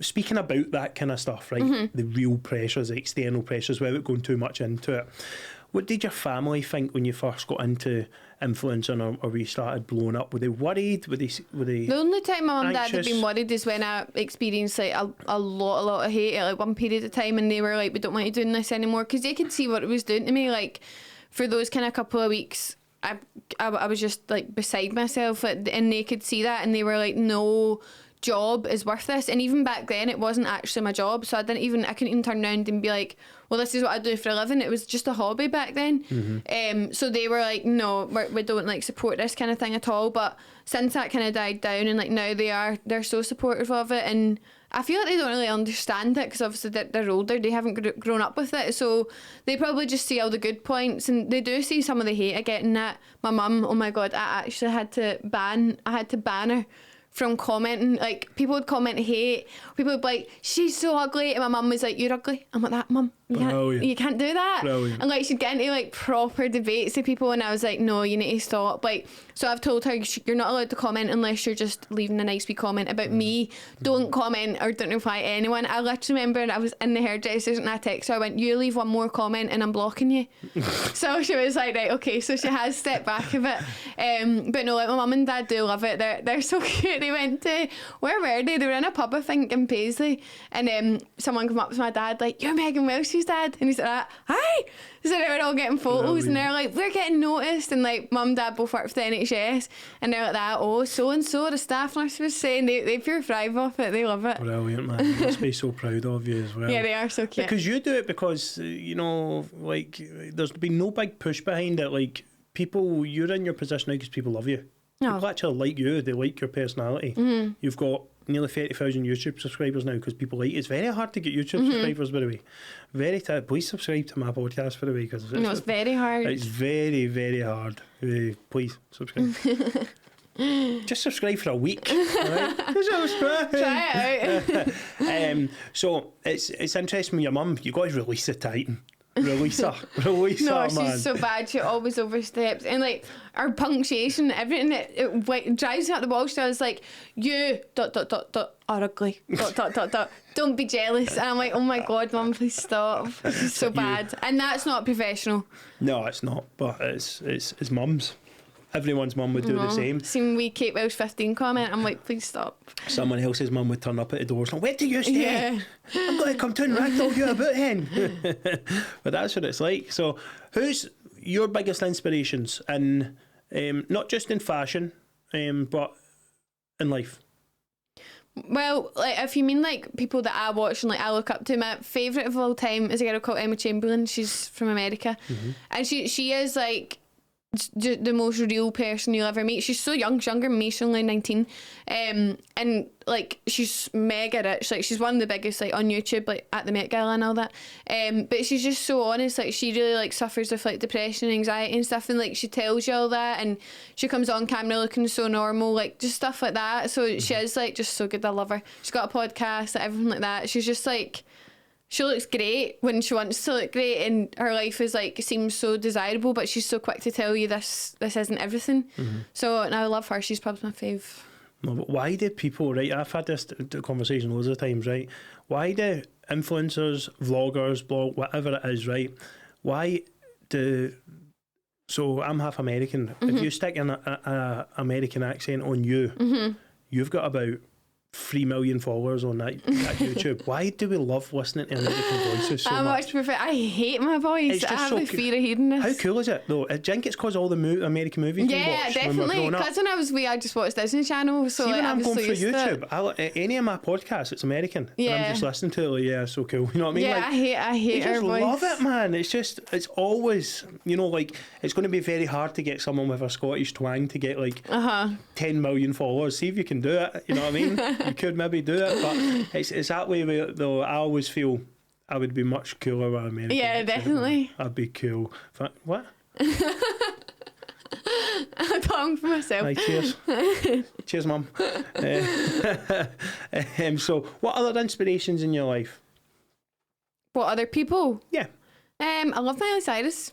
speaking about that kind of stuff, right? The real pressures, the external pressures, without going too much into it. What did your family think when you first got into influencing, or we started blowing up? Were they worried? Were they? The only time my mum and dad had been worried is when I experienced like a lot of hate at like one period of time, and they were like, "We don't want you doing this anymore," because they could see what it was doing to me. Like for those kind of couple of weeks, I was just like beside myself, and they could see that, and they were like, no job is worth this. And even back then it wasn't actually my job, so I couldn't even turn around and be like, well, this is what I do for a living. It was just a hobby back then. So they were like, no, we don't like support this kind of thing at all. But since that kind of died down, and like now they're so supportive of it, and I feel like they don't really understand it because obviously they're older, they haven't grown up with it, so they probably just see all the good points, and they do see some of the hate I get in that. My mum, oh my god, I actually had to ban her from commenting. Like, people would comment hate, people would be like, she's so ugly, and my mum was like, you're ugly. I'm like, that mum, you can't do that. Brilliant. And like, she'd get into like proper debates with people, and I was like, no, you need to stop. Like, so I've told her, you're not allowed to comment unless you're just leaving a nice wee comment about me. Don't comment or don't reply to anyone. I literally remember I was in the hairdressers and I texted her, I went, you leave one more comment and I'm blocking you. So she was like, right, okay, so she has stepped back a bit. But no, like, my mum and dad do love it. They're so cute. They went to, where were they? They were in a pub, I think, in Paisley, and someone came up to my dad like, you're Megan Welsh's dad, and he said, hi. So they were all getting photos, and they're like, we're getting noticed, and like mum and dad both work for the NHS, and they're like that, oh, so and so, the staff nurse was saying, they pure thrive off it, they love it. Brilliant, man. They must be so proud of you as well. Yeah, they are so cute. Because you do it because, you know, like, there's been no big push behind it. Like, people, you're in your position now because people love you. People actually like you, they like your personality. You've got nearly 30,000 YouTube subscribers now because people like it. It's very hard to get YouTube subscribers, by the way. Please subscribe to my podcast, by the way, because it's very hard. It's very, very hard. Please subscribe. Just subscribe for a week, right? Try it out. So it's interesting with your mum. You got to release the Titan. Release her, no, man. She's so bad. She always oversteps, and like our punctuation, everything, it drives me up the wall. She was like, you ... are ugly ... don't be jealous. And I'm like, oh my god, mum, please stop. She's so bad, and that's not professional. No, it's not. But it's mums. Everyone's mum would do the same. Seen we Kate Welsh 15 comment, I'm like, please stop. Someone else's mum would turn up at the doors and, where do you stay? Yeah. I'm going to come to and ragdoll you about hen. But that's what it's like. So your biggest inspirations in not just in fashion, but in life? Well, like if you mean like people that I watch and like I look up to, my favourite of all time is a girl called Emma Chamberlain. She's from America, and she is like the most real person you'll ever meet. She's so young, she's younger than me, she's only 19, and like she's mega rich, like she's one of the biggest like on YouTube, like at the Met Gala and all that, but she's just so honest. Like she really like suffers with like depression and anxiety and stuff, and like she tells you all that, and she comes on camera looking so normal, like just stuff like that. So she is like just so good. I love her. She's got a podcast, like, everything like that. She's just like, she looks great when she wants to look great, and her life is like seems so desirable, but she's so quick to tell you this isn't everything. So, and I love her. She's probably my fave. No, but why do people, right? I've had this conversation loads of times, right? Why do influencers, vloggers, whatever it is, right? Why do... So I'm half American. If you stick an American accent on you, you've got about 3 million followers on that YouTube. Why do we love listening to American voices so much? I much prefer. I hate my voice. I have the fear of hearing this. How cool is it though? I think it's because all the American movies we watched definitely. Because when I was wee, I just watched Disney Channel. So see, like, when I'm going through YouTube, any of my podcasts, it's American. And I'm just listening to it. Like, yeah, so cool. You know what I mean? Yeah, like, I hate her voice. Love it, man. It's always, you know, like it's going to be very hard to get someone with a Scottish twang to get like 10 million followers. See if you can do it. You know what I mean? You could maybe do it, but it's that way though. I always feel I would be much cooler with American. Yeah, definitely. I'd be cool. What? I'm talking for myself. Right, cheers. Cheers, Mum. So, what other inspirations in your life? What other people? Yeah. I love Miley Cyrus.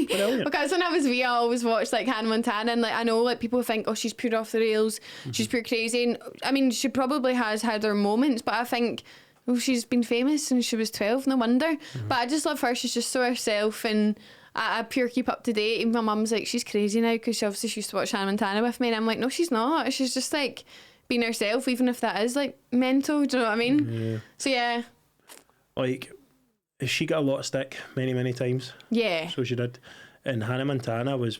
Brilliant. Because when I was wee, I always watched like Hannah Montana, and like I know like people think, oh, she's pure off the rails, she's pure crazy, and I mean she probably has had her moments, but I think, well, she's been famous since she was 12, no wonder. But I just love her. She's just so herself, and I pure keep up to date. And my mum's like, she's crazy now because she used to watch Hannah Montana with me, and I'm like, no, she's not. She's just like being herself, even if that is like mental. Do you know what I mean? Yeah. So yeah. Like, she got a lot of stick many times. Yeah. So she did. And Hannah Montana is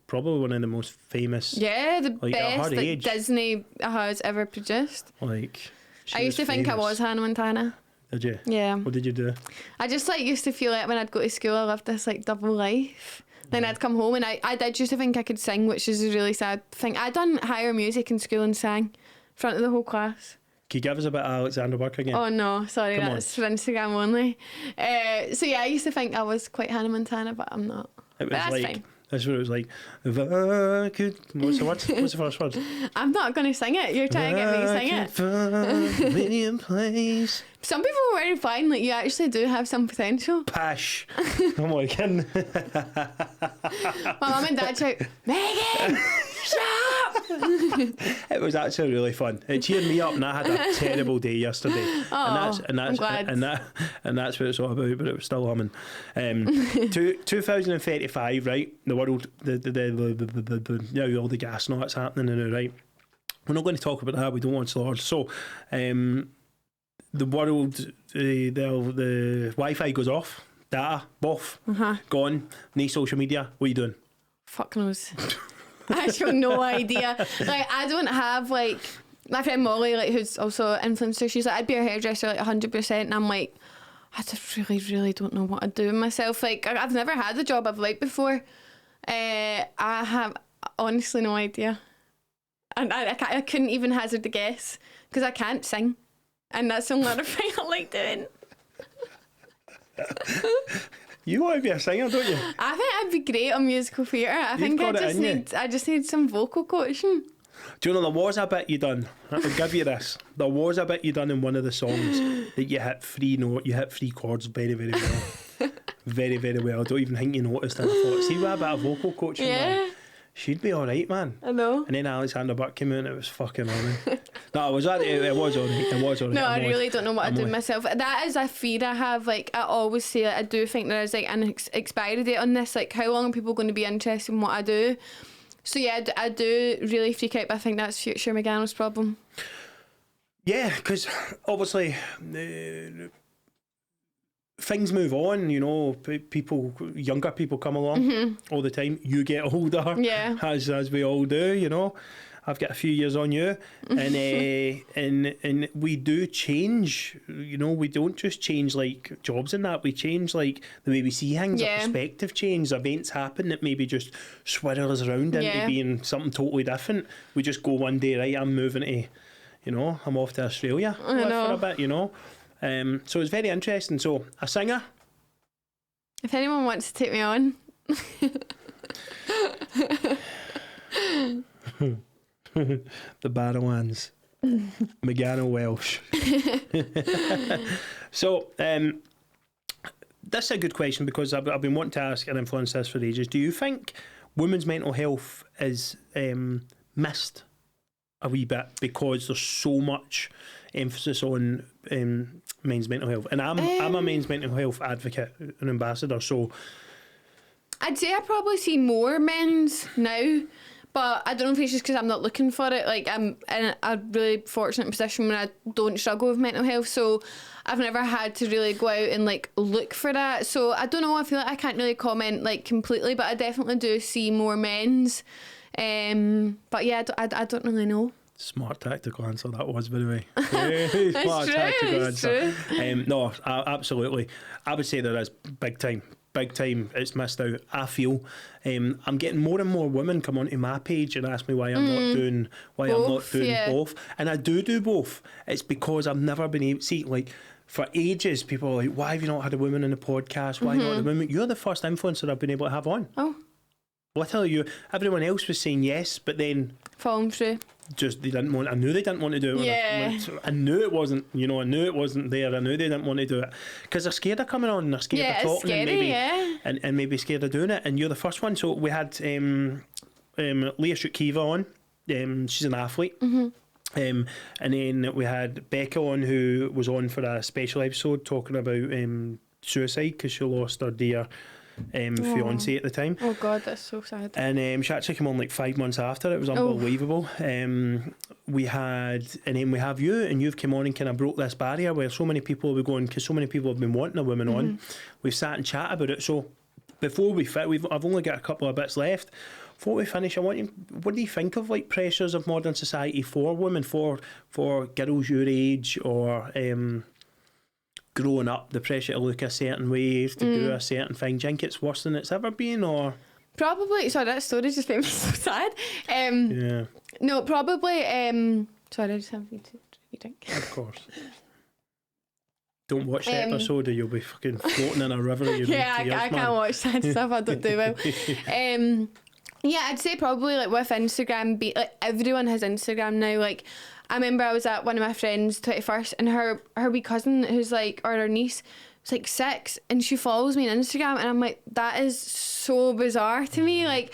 probably one of the most famous. Yeah, the like, best that Disney has ever produced. Like, I used to think I was Hannah Montana. Did you? Yeah. What did you do? I just like used to feel like when I'd go to school, I lived this like double life. Then I'd come home and I did used to think I could sing, which is a really sad thing. I'd done higher music in school and sang in front of the whole class. Can you give us a bit of Alexander Burke again? Oh no, sorry, that's for Instagram only. So yeah, I used to think I was quite Hannah Montana, but I'm not. It was that's like, fine. That's what it was like. If I could, what's the word? What's the first word? I'm not going to sing it. You're trying to get me to sing it. Find me a place. Some people were replying like you actually do have some potential. Pash. I'm like kidding. My mum and dad shout, Megan, shut up. It was actually really fun. It cheered me up, and I had a terrible day yesterday. Oh, I'm glad. And that's what it's all about. But it was still humming. 2035, right? The world, the you know, all the gas and all that's happening now, right? We're not going to talk about that. We don't want to large. So, the world, the Wi-Fi goes off, data off, gone. No social media. What are you doing? Fuck knows. I actually have no idea. Like, I don't have like my friend Molly, like who's also an influencer. She's like, I'd be a hairdresser like 100%, and I'm like, I just really don't know what I'd do with myself. Like, I've never had a job I've liked before. I have honestly no idea, and I couldn't even hazard a guess because I can't sing, and that's the only other thing I like doing. You want to be a singer, don't you? I think I'd be great on musical theatre. I think I just need some vocal coaching. Do you know, there was a bit you done, I'll give you this, there was a bit you done in one of the songs that you hit three chords very well. very well. I don't even think you noticed it. I thought, see, with a bit of vocal coaching, man, she'd be alright, man. I know. And then Alexander Burke came out and it was fucking on. No, it was alright. No, I really don't know what I'd do myself. That is a fear I have. Like, I always say it, I do think there is like an expiry date on this. Like, how long are people going to be interested in what I do? So yeah, I do really freak out, but I think that's future McGann's problem. things move on, you know. People, younger people come along all the time. You get older, as we all do, you know. I've got a few years on you, and and we do change. You know, we don't just change like jobs and that. We change like the way we see things. Our perspective change. Events happen that maybe just swirl us around into being something totally different. We just go one day, right? I'm moving to, you know, I'm off to Australia for a bit, you know. So it's very interesting. So a singer. If anyone wants to take me on. The Barrowlands. Megano Welsh. So this is a good question, because I've been wanting to ask and influence this for ages. Do you think women's mental health is missed a wee bit because there's so much emphasis on men's mental health? And I'm a men's mental health advocate and ambassador, so I'd say I probably see more men's now. But I don't know if it's just because I'm not looking for it. Like, I'm in a really fortunate position where I don't struggle with mental health, so I've never had to really go out and like look for that. So I don't know. I feel like I can't really comment like completely, but I definitely do see more men's. But yeah, I don't really know. Smart tactical answer that was, by the way. Very smart tactical answer. No, absolutely. I would say there is big time. It's missed out. I feel I'm getting more and more women come onto my page and ask me why I'm not doing both, and I do both. It's because I've never been able to see, like, for ages people are like, why have you not had a woman in the podcast? Why not a woman? You're the first influencer I've been able to have on. Literally, everyone else was saying yes, but then falling through. Just they didn't want. I knew they didn't want to do it. I knew it wasn't. You know, I knew it wasn't there. I knew they didn't want to do it because they're scared of coming on. They're scared of talking, scary, and maybe scared of doing it. And you're the first one. So we had Leah Shutkiva on. She's an athlete. And then we had Becca on, who was on for a special episode talking about suicide because she lost her dear fiance at the time. Oh God, that's so sad. And she actually came on like 5 months after. It was unbelievable. We have you, and you've come on and kind of broke this barrier where so many people were going, because so many people have been wanting a woman on. We've sat and chat about it. So before we I've only got a couple of bits left. Before we finish, what do you think of like pressures of modern society for women, for girls your age, or growing up, the pressure to look a certain way, to do a certain thing? Do you think it's worse than it's ever been, or? Probably. Sorry, that story just made me so sad. No, probably. Sorry, I just have you to drink. Of course. Don't watch the episode, or you'll be fucking floating in a river. I can't watch sad stuff. I don't do well. Yeah, I'd say probably like with Instagram, like everyone has Instagram now. Like, I remember I was at one of my friends' 21st, and her wee cousin, who's like, or her niece, was like 6, and she follows me on Instagram, and I'm like, that is so bizarre to me. Like,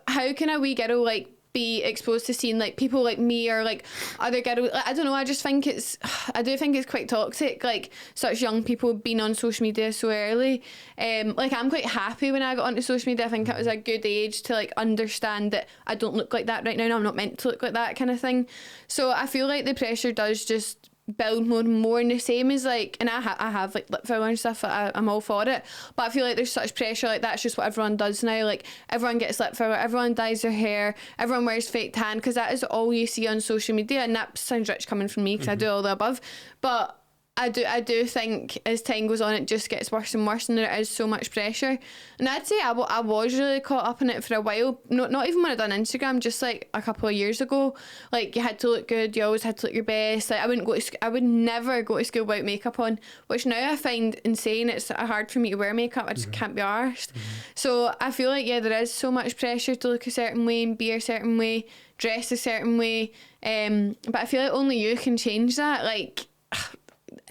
how can a wee girl like be exposed to seeing like people like me or like other girls? I don't know. I do think it's quite toxic. Like, such young people being on social media so early. Like, I'm quite happy when I got onto social media. I think it was a good age to like understand that I don't look like that right now. I'm not meant to look like that kind of thing. So I feel like the pressure does just build more and more, and the same as like, and I have like lip filler and stuff. I'm all for it, but I feel like there's such pressure. Like, that's just what everyone does now. Like, everyone gets lip filler, everyone dyes their hair, everyone wears fake tan, because that is all you see on social media. And that sounds rich coming from me because I do all the above, but I do think as time goes on it just gets worse and worse, and there is so much pressure. And I'd say I was really caught up in it for a while. Not even when I done Instagram, just like a couple of years ago. Like, you had to look good, you always had to look your best. Like, I would never go to school without makeup on, which now I find insane. It's hard for me to wear makeup. I just can't be arsed. So I feel like, yeah, there is so much pressure to look a certain way and be a certain way, dress a certain way. But I feel like only you can change that. Like,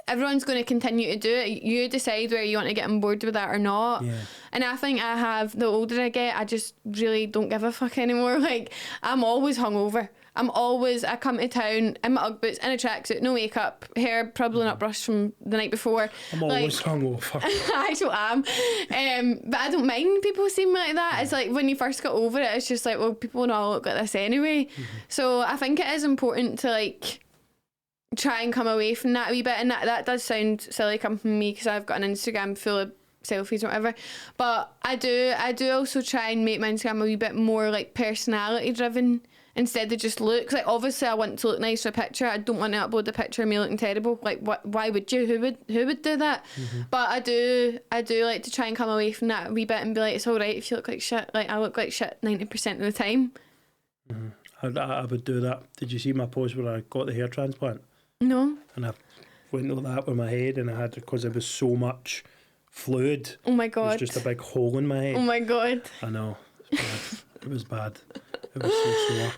everyone's going to continue to do it. You decide whether you want to get on board with that or not. And I think the older I get, I just really don't give a fuck anymore. Like, I'm always hungover. I come to town in my Ugg boots, in a tracksuit, no makeup, hair probably not brushed from the night before. I'm always hungover. I actually am. But I don't mind people seeing me like that. It's like, when you first got over it, it's just like, well, people don't all look like this anyway. So I think it is important to like try and come away from that a wee bit, and that does sound silly coming from me because I've got an Instagram full of selfies or whatever, but I do also try and make my Instagram a wee bit more like personality driven instead of just looks. Like obviously I want to look nice for a picture. I don't want to upload a picture of me looking terrible. Like why would you? Who would do that? But I do like to try and come away from that a wee bit and be like, it's alright if you look like shit. Like I look like shit 90% of the time. I would do that. Did you see my post where I got the hair transplant? No. And I went like that with my head, and I had, because there was so much fluid. Oh my It god. was just a big hole in my head. Oh my god. I know. It was bad. It was so sore.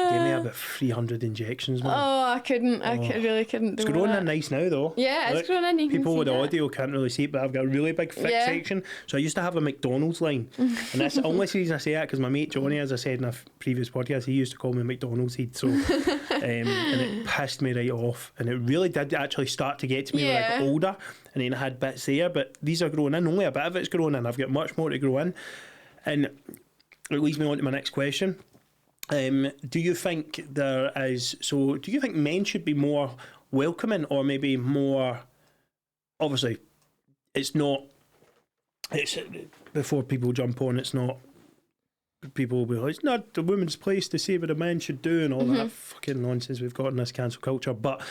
Gave me about 300 injections, man. Oh, I couldn't. I really couldn't do It's growing that. in nice now, though. Yeah, Look, it's growing in. You people can with see that. audio can't really see it, but I've got a really big thick section. So I used to have a McDonald's line. And that's the only reason I say that, because my mate Johnny, as I said in a previous podcast, he used to call me McDonald's head. So, and it pissed me right off. And it really did actually start to get to me when I got older. And then I had bits there, but these are growing in. Only a bit of it's growing in. I've got much more to grow in. And it leads me on to my next question. Do you think do you think men should be more welcoming, or maybe more, obviously it's before people jump on, it's not, people will be like, it's not the woman's place to say what a man should do and all that fucking nonsense we've got in this cancel culture. But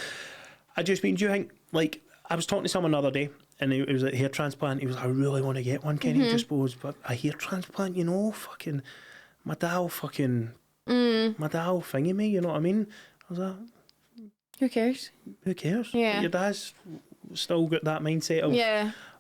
I just mean, do you think, like, I was talking to someone the other day, and it was a hair transplant. He was like, I really want to get one, Kenny, just suppose, but a hair transplant, you know, fucking, my dad will thingy me, you know what I mean? I was like, Who cares? who cares? Yeah. Your dad's still got that mindset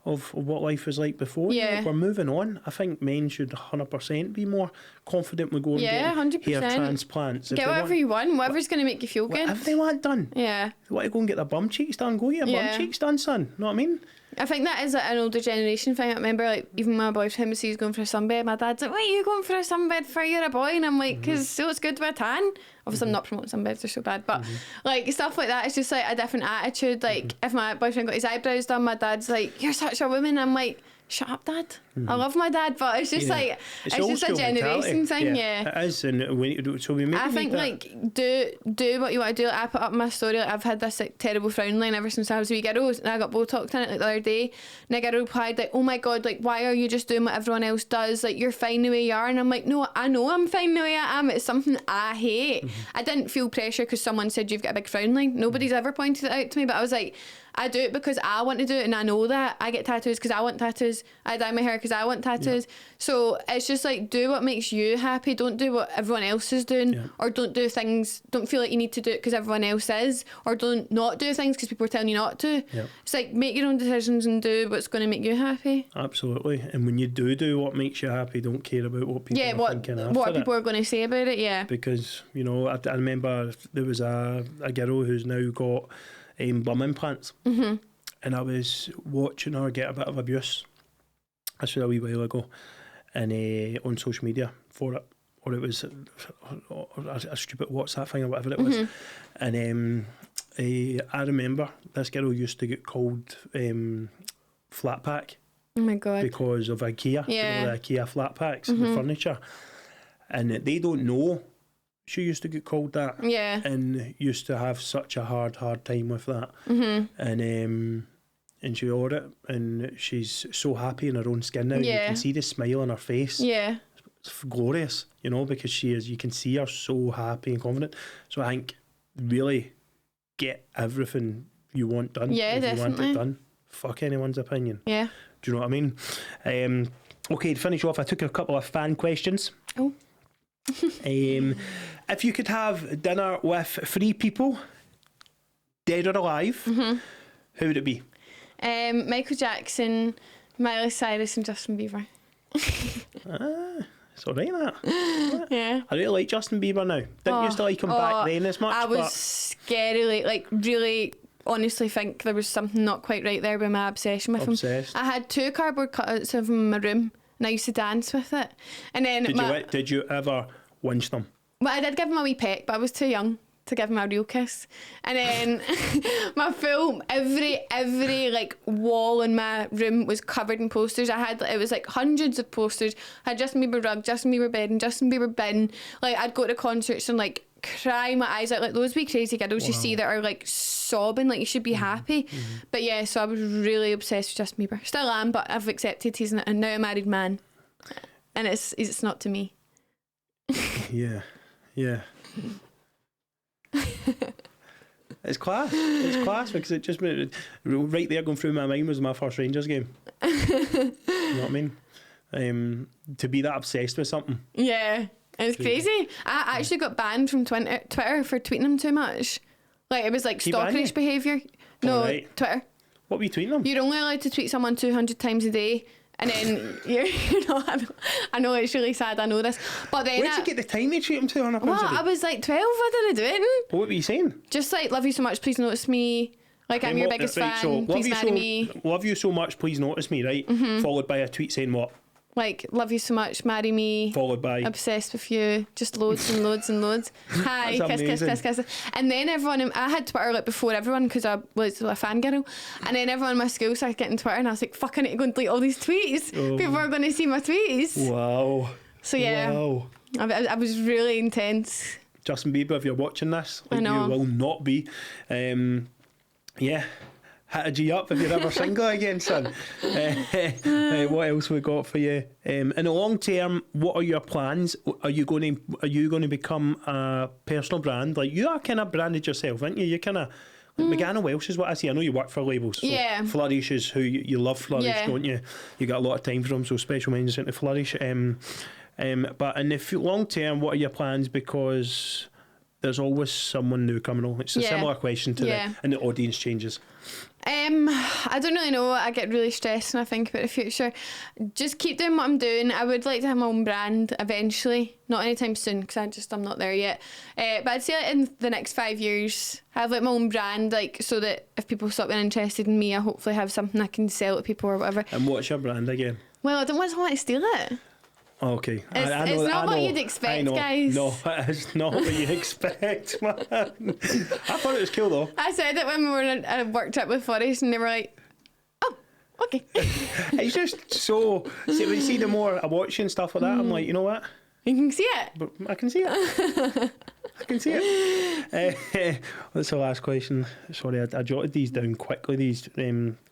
of what life was like before. Yeah. Like, we're moving on. I think men should 100% be more confident with going and getting 100%. hair transplants. Get whatever you want, whatever's going to make you feel good. Whatever they want done. Yeah. If you want to go and get their bum cheeks done, go get your bum cheeks done, son. Know what I mean? I think that is an older generation thing. I remember, like, even my boyfriend was, he's going for a sunbed. My dad's like, why are you going for a sunbed for? You're a boy. And I'm like, because so it's good with a tan. Obviously, I'm not promoting sunbeds, they're so bad. But, like, stuff like that, it's just, like, a different attitude. Like, if my boyfriend got his eyebrows done, my dad's like, you're such a woman. I'm like, shut up, Dad. I love my dad, but it's just like, it's just a generation thing. Yeah, it is. And so we make, I think like do what you want to do. Like, I put up my story, like, I've had this like terrible frown line ever since I was a wee girl, and I got Botox in it like the other day, and a girl replied like, oh my god, like, why are you just doing what everyone else does? Like, you're fine the way you are. And I'm like, no, I know I'm fine the way I am. It's something I hate. I didn't feel pressure because someone said you've got a big frown line. Nobody's ever pointed it out to me, but I was like, I do it because I want to do it, and I know that. I get tattoos because I want tattoos. I dye my hair because I want tattoos. So it's just like, do what makes you happy. Don't do what everyone else is doing, or don't do things, don't feel like you need to do it because everyone else is, or don't not do things because people are telling you not to. It's like, make your own decisions and do what's going to make you happy. Absolutely. And when you do what makes you happy, don't care about what people are thinking after what people are going to say about it. Because, you know, I remember there was a girl who's now got bum implants, and I was watching her get a bit of abuse. This was a wee while ago, and on social media for it, or it was a stupid WhatsApp thing or whatever it was. And I remember this girl used to get called flat pack. Oh my god! Because of IKEA, you know, the IKEA flat packs, the furniture, and they don't know. She used to get called that, and used to have such a hard time with that, and she got it, and she's so happy in her own skin now. You can see the smile on her face. It's glorious, you know, because you can see her so happy and confident. So I think really get everything you want done. If definitely. You want it done. Fuck anyone's opinion. Do you know what I mean? Okay, to finish off, I took a couple of fan questions. Oh. If you could have dinner with 3 people, dead or alive, who would it be? Michael Jackson, Miley Cyrus, and Justin Bieber. It's alright, that. I really like Justin Bieber now. Didn't used to like him back then as much. I was scarily, like, really honestly think there was something not quite right there with my obsession with him. I had 2 cardboard cutouts of him in my room, and I used to dance with it. And then did you ever winch them? Well, I did give him a wee peck, but I was too young to give him a real kiss. And then my full every like wall in my room was covered in posters. It was like hundreds of posters. I had Justin Bieber rug, Justin Bieber bed, and Justin Bieber bin. Like, I'd go to concerts and like crying my eyes out, like those wee crazy girls you see that are like sobbing, like you should be happy. But yeah, so I was really obsessed with Justin Bieber. Still am, but I've accepted he's now a married man, and it's not to me. Yeah. It's class because it just right there going through my mind was my first Rangers game. You know what I mean? To be that obsessed with something. Yeah, it's crazy. I actually got banned from Twitter for tweeting him too much. Like it was like stalkerish behaviour. No, right. Twitter. What were you tweeting them? You're only allowed to tweet someone 200 times a day. And then I know it's really sad, I know this. But then where'd you get the time to treat them to on a well, I was like 12, what did I do? What were you saying? Just like, love you so much, please notice me. Like, I'm your biggest fan, so please marry me. Love you so much, please notice me, right? Followed by a tweet saying what? Like, love you so much, marry me. Followed by obsessed with you. Just loads and loads and loads. Hi, kiss. And then everyone, I had Twitter like before everyone because I was a fangirl. And then everyone in my school started getting Twitter, and I was like, fuck, I need to go and delete all these tweets. People are going to see my tweets. Wow. So yeah, I was really intense. Justin Bieber, if you're watching this, like I know. you will not be. Yeah. Hit a G up if you're ever single again, son. What else we got for you? In the long term, what are your plans? Are you going to become a personal brand? Like you are kind of branded yourself, aren't you? You kind of like McGann Welsh is what I see. I know you work for labels. So yeah. Flourish is who you love. Flourish, don't you? You got a lot of time for them, so special mentions into Flourish. But in the long term, what are your plans? Because there's always someone new coming on. It's a similar question to that, and the audience changes. I don't really know. I get really stressed when I think about the future. Just keep doing what I'm doing. I would like to have my own brand eventually. Not anytime soon because I'm not there yet. But I'd say like in the next 5 years, have like my own brand, like so that if people stop being interested in me, I hopefully have something I can sell to people or whatever. And what's your brand again? Well, I don't want someone to steal it. Okay. It's not what you'd expect, guys. No, it's not what you expect, man. I thought it was cool though. I said it when we were on a work trip with Forrest and they were like, oh, okay. It's just so, see, when you see the more I watch and stuff like that, I'm like, you know what? You can see it. But I can see it. I can see it. That's the last question. Sorry, I jotted these down quickly, these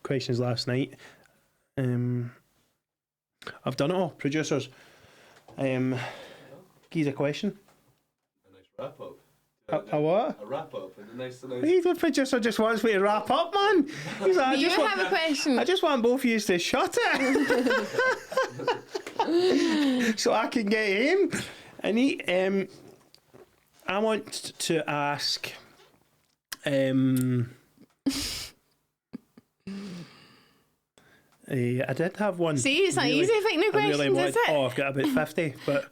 questions last night. I've done it all. Producers. Here's a question. A nice wrap up. A what? A wrap up and a nice. He's the producer just wants me to wrap up, man. He's like, Do you have a question? I just want both of you to shut it, so I can get him. And I want to ask. I did have one. See, it's not easy picking new questions, is it? I've got about 50, but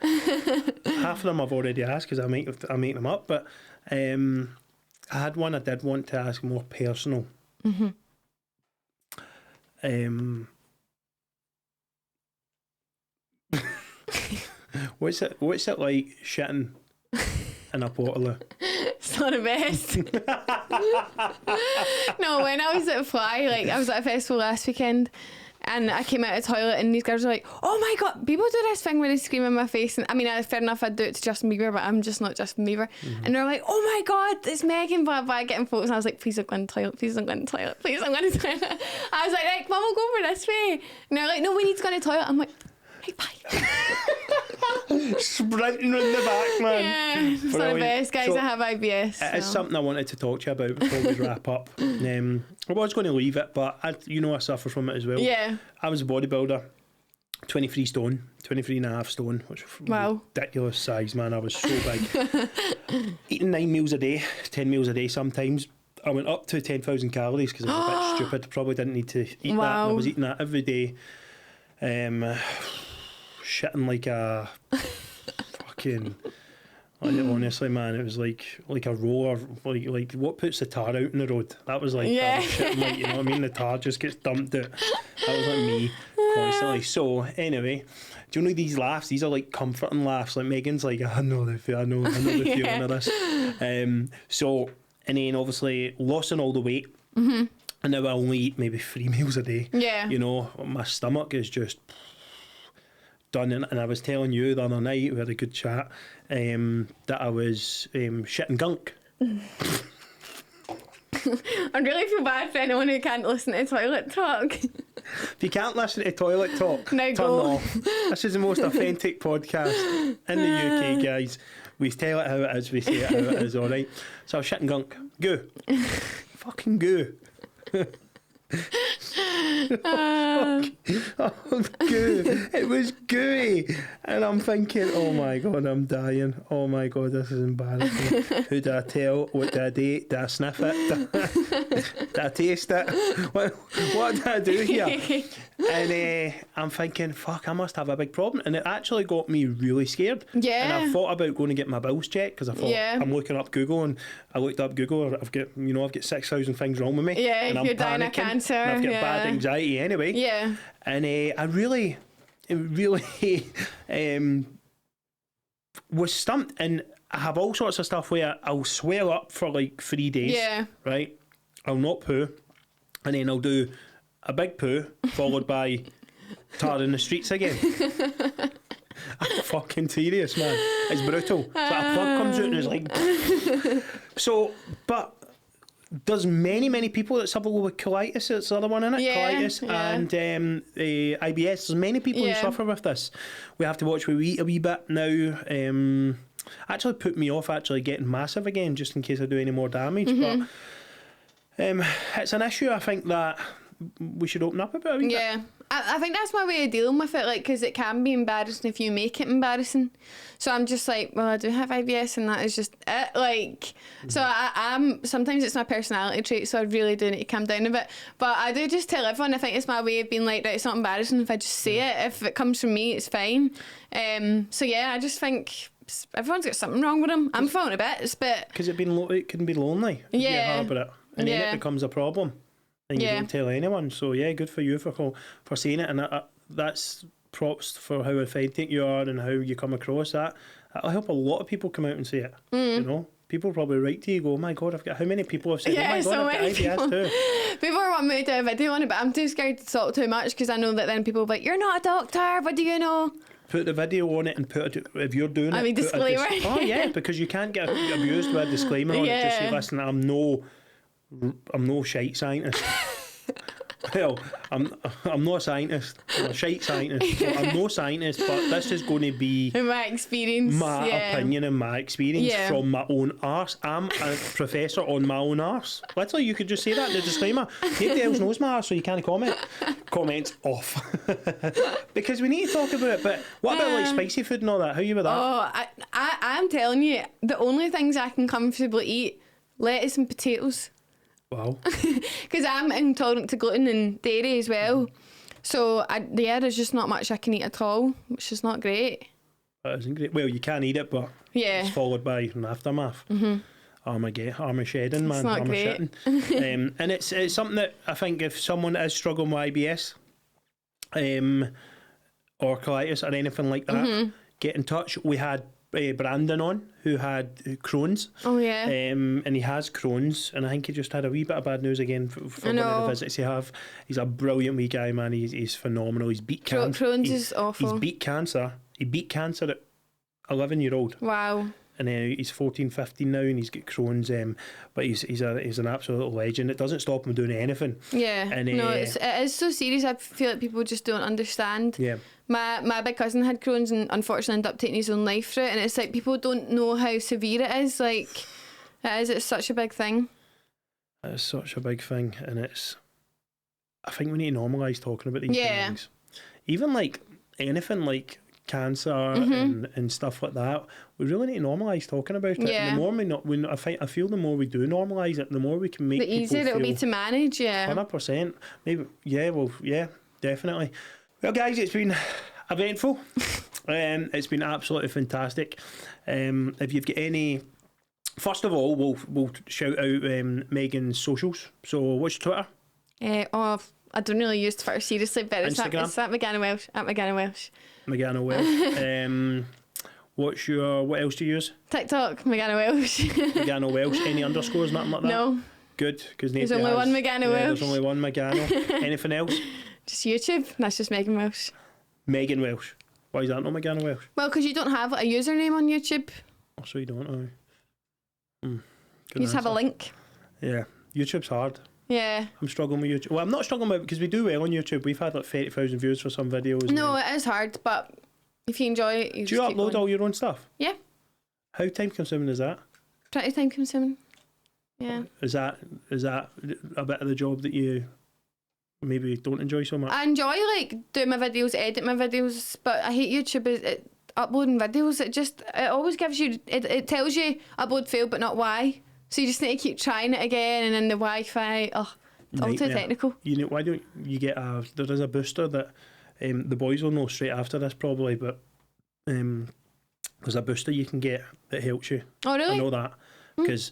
half of them I've already asked because I make them up. But I had one I did want to ask more personal. What's it like shitting in a Portaloo? It's not the best. No, when I was at Fly, like I was at a festival last weekend and I came out of the toilet and these girls were like, oh my god, people do this thing where they scream in my face. And I mean, fair enough, I'd do it to Justin Bieber, but I'm just not Justin Bieber. And they're like, oh my god, it's Megan, blah blah, getting photos. And I was like, please don't go in the toilet, please don't go in the toilet, please don't go in the toilet. I was like, Mum, we'll go over this way. And they're like, no, we need to go in the toilet. I'm like, right, bye. Sprinting round the back, man. Yeah, it's not the best, guys. So I have IBS. It is something I wanted to talk to you about before we wrap up. I was going to leave it, but I suffer from it as well. Yeah. I was a bodybuilder, 23 stone, 23 and a half stone, which was ridiculous size, man. I was so big. Eating 9 meals a day, 10 meals a day sometimes. I went up to 10,000 calories because I was a bit stupid. Probably didn't need to eat that. And I was eating that every day. Shitting like a fucking, honestly, man, it was like a roller, like what puts the tar out in the road. That was like shitting, like, you know what I mean, the tar just gets dumped out. That was like me constantly. So anyway, do you know these laughs, these are like comforting laughs, like Megan's like, I know the feeling of this. So and then obviously losing all the weight, and now I only eat maybe 3 meals a day. You know, my stomach is just done, and I was telling you the other night, we had a good chat, that I was shitting gunk. I really feel bad for anyone who can't listen to toilet talk. If you can't listen to toilet talk, Now turn go. off. This is the most authentic podcast in the UK, guys. We tell it how it is, we say it how it is, alright? So I was shitting gunk. Goo. Fucking goo. Oh, goo. It was gooey, and I'm thinking, oh my god, I'm dying. Oh my god, this is embarrassing. Who do I tell? What do I do? Do I sniff it? Do I taste it? What do I do here? And I'm thinking, fuck, I must have a big problem. And it actually got me really scared. Yeah. And I thought about going to get my bowels checked, because I thought, I'm looking up Google, and I looked up Google. I've got 6,000 things wrong with me. Yeah, and if you're dying of cancer. And I've got bad anxiety anyway. Yeah. And I really was stumped. And I have all sorts of stuff where I'll swell up for like 3 days. Yeah. Right? I'll not poo. And then I'll do a big poo followed by tar in the streets again. I'm fucking serious, man. It's brutal. So a plug comes out and it's like... So, but there's many people that suffer with colitis. It's the other one, isn't it? Yeah, Colitis yeah. and IBS. There's many people who suffer with this. We have to watch where we eat a wee bit now. Actually put me off actually getting massive again, just in case I do any more damage. But it's an issue, I think, that we should open up about a wee bit. Yeah. I think that's my way of dealing with it, like, because it can be embarrassing if you make it embarrassing. So I'm just like, well, I do have IBS, and that is just it. Like, so I'm sometimes it's my personality trait, so I really do need to calm down a bit. But I do just tell everyone. I think it's my way of being like, right, it's not embarrassing if I just say it. If it comes from me, it's fine. So yeah, I just think everyone's got something wrong with them. I'm falling to bits, but Because it can be lonely if you harbour it, and then it becomes a problem. And you don't tell anyone. So yeah, good for you for saying it, and that's props for how authentic you are and how you come across. That'll help a lot of people come out and say it. You know, people probably write to you, go, oh my god, how many people have said, oh my god, so I've got many IBS people. too. People want me to do a video on it, but I'm too scared to talk too much because I know that then people will be like, you're not a doctor, what do you know? Put the video on it and put it, if you're doing it. I mean, put disclaimer. Oh yeah, because you can't get abused with a disclaimer on it. Just say, listen, I'm no shite scientist. Well, I'm not a scientist. I'm a shite scientist. So I'm no scientist, but this is going to be In my experience, my opinion and my experience from my own arse. I'm a professor on my own arse. Literally, you could just say that in the disclaimer. Nobody else knows my arse, so you can't comment. Comments off. Because we need to talk about it. But what about like spicy food and all that? How are you with that? Oh, I'm telling you, the only things I can comfortably eat, lettuce and potatoes. Wow. Because I'm intolerant to gluten and dairy as well. So, there's just not much I can eat at all, which is not great. That isn't great. Well, you can eat it, but it's followed by an aftermath. Armageddon, man. It's not Armageddon. And it's something that I think if someone is struggling with IBS or colitis or anything like that, get in touch. We had Brandon on, who had Crohn's. Oh yeah. And he has Crohn's, and I think he just had a wee bit of bad news again for one of the visits he have. He's a brilliant wee guy, man. He's phenomenal. He's beat cancer. Crohn's is awful. He's beat cancer. He beat cancer at 11-year-old. Wow. And he's 14, 15 now, and he's got Crohn's. But he's an absolute legend. It doesn't stop him doing anything. Yeah. And, no, it is so serious. I feel like people just don't understand. Yeah. My big cousin had Crohn's and unfortunately ended up taking his own life for it. And it's like people don't know how severe it is. Like, it's such a big thing. It's such a big thing, and I think we need to normalise talking about these things. Even like anything like cancer and stuff like that, we really need to normalise talking about it. And the more I feel the more we do normalise it, the more we can make the easier it'll be to manage. 100%. Maybe. Definitely. Well, guys, it's been eventful. It's been absolutely fantastic. If you've got any, first of all, we'll shout out Megan's socials. So, what's your Twitter? I don't really use Twitter seriously, but it's at Megana Welsh. At Megana Welsh. Megana Welsh. What else do you use? TikTok, Megana Welsh. Megana Welsh. Any underscores, nothing like that? No. Good, because there's only one Megana Welsh. There's only one Megana. Anything else? Just YouTube. That's just Megan Welsh. Megan Welsh. Why is that not again in Welsh? Well, because you don't have like, a username on YouTube. Oh, so you don't. You just have a link. Yeah, YouTube's hard. Yeah. I'm struggling with YouTube. Well, I'm not struggling with it because we do well on YouTube. We've had like 30,000 views for some videos. No, it is hard, but if you enjoy it, you do you just keep upload going. all your own stuff? Yeah. How time consuming is that? Pretty time consuming. Yeah. Is that a bit of the job that you maybe don't enjoy so much? I enjoy like doing my videos, edit my videos, but I hate YouTube. Uploading videos. It always gives you. It tells you upload failed, but not why. So you just need to keep trying it again, and then the Wi-Fi. Oh, it's all too technical. You know, why don't you get there is a booster that the boys will know straight after this probably, but there's a booster you can get that helps you. Oh really? I know that because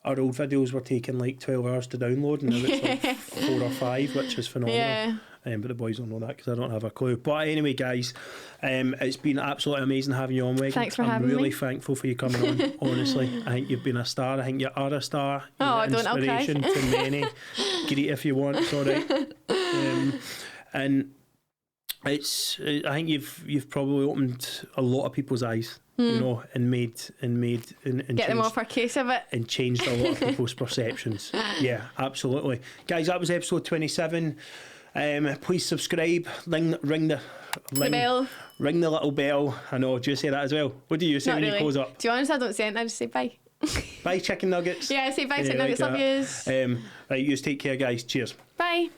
our old videos were taking like 12 hours to download, and now it's like 4 or 5, which is phenomenal. Yeah. But the boys don't know that because I don't have a clue. But anyway, guys, it's been absolutely amazing having you on, Megan. Thanks for having me. I'm really thankful for you coming on, honestly. I think you've been a star. I think you are a star. You're Oh, an don't inspiration to many. Greet if you want, it's all right. And I think you've probably opened a lot of people's eyes, you know, and made Get them off our case of it. and changed a lot of people's perceptions. Yeah, absolutely. Guys, that was episode 27. Please subscribe, ring the bell. Ring the little bell. I know, do you say that as well? What do you say Not when really. you close up? To be honest, I don't say it. I just say bye. Bye, chicken nuggets. Yeah, I say bye, chicken nuggets. Love yous. Right, you take care, guys. Cheers. Bye.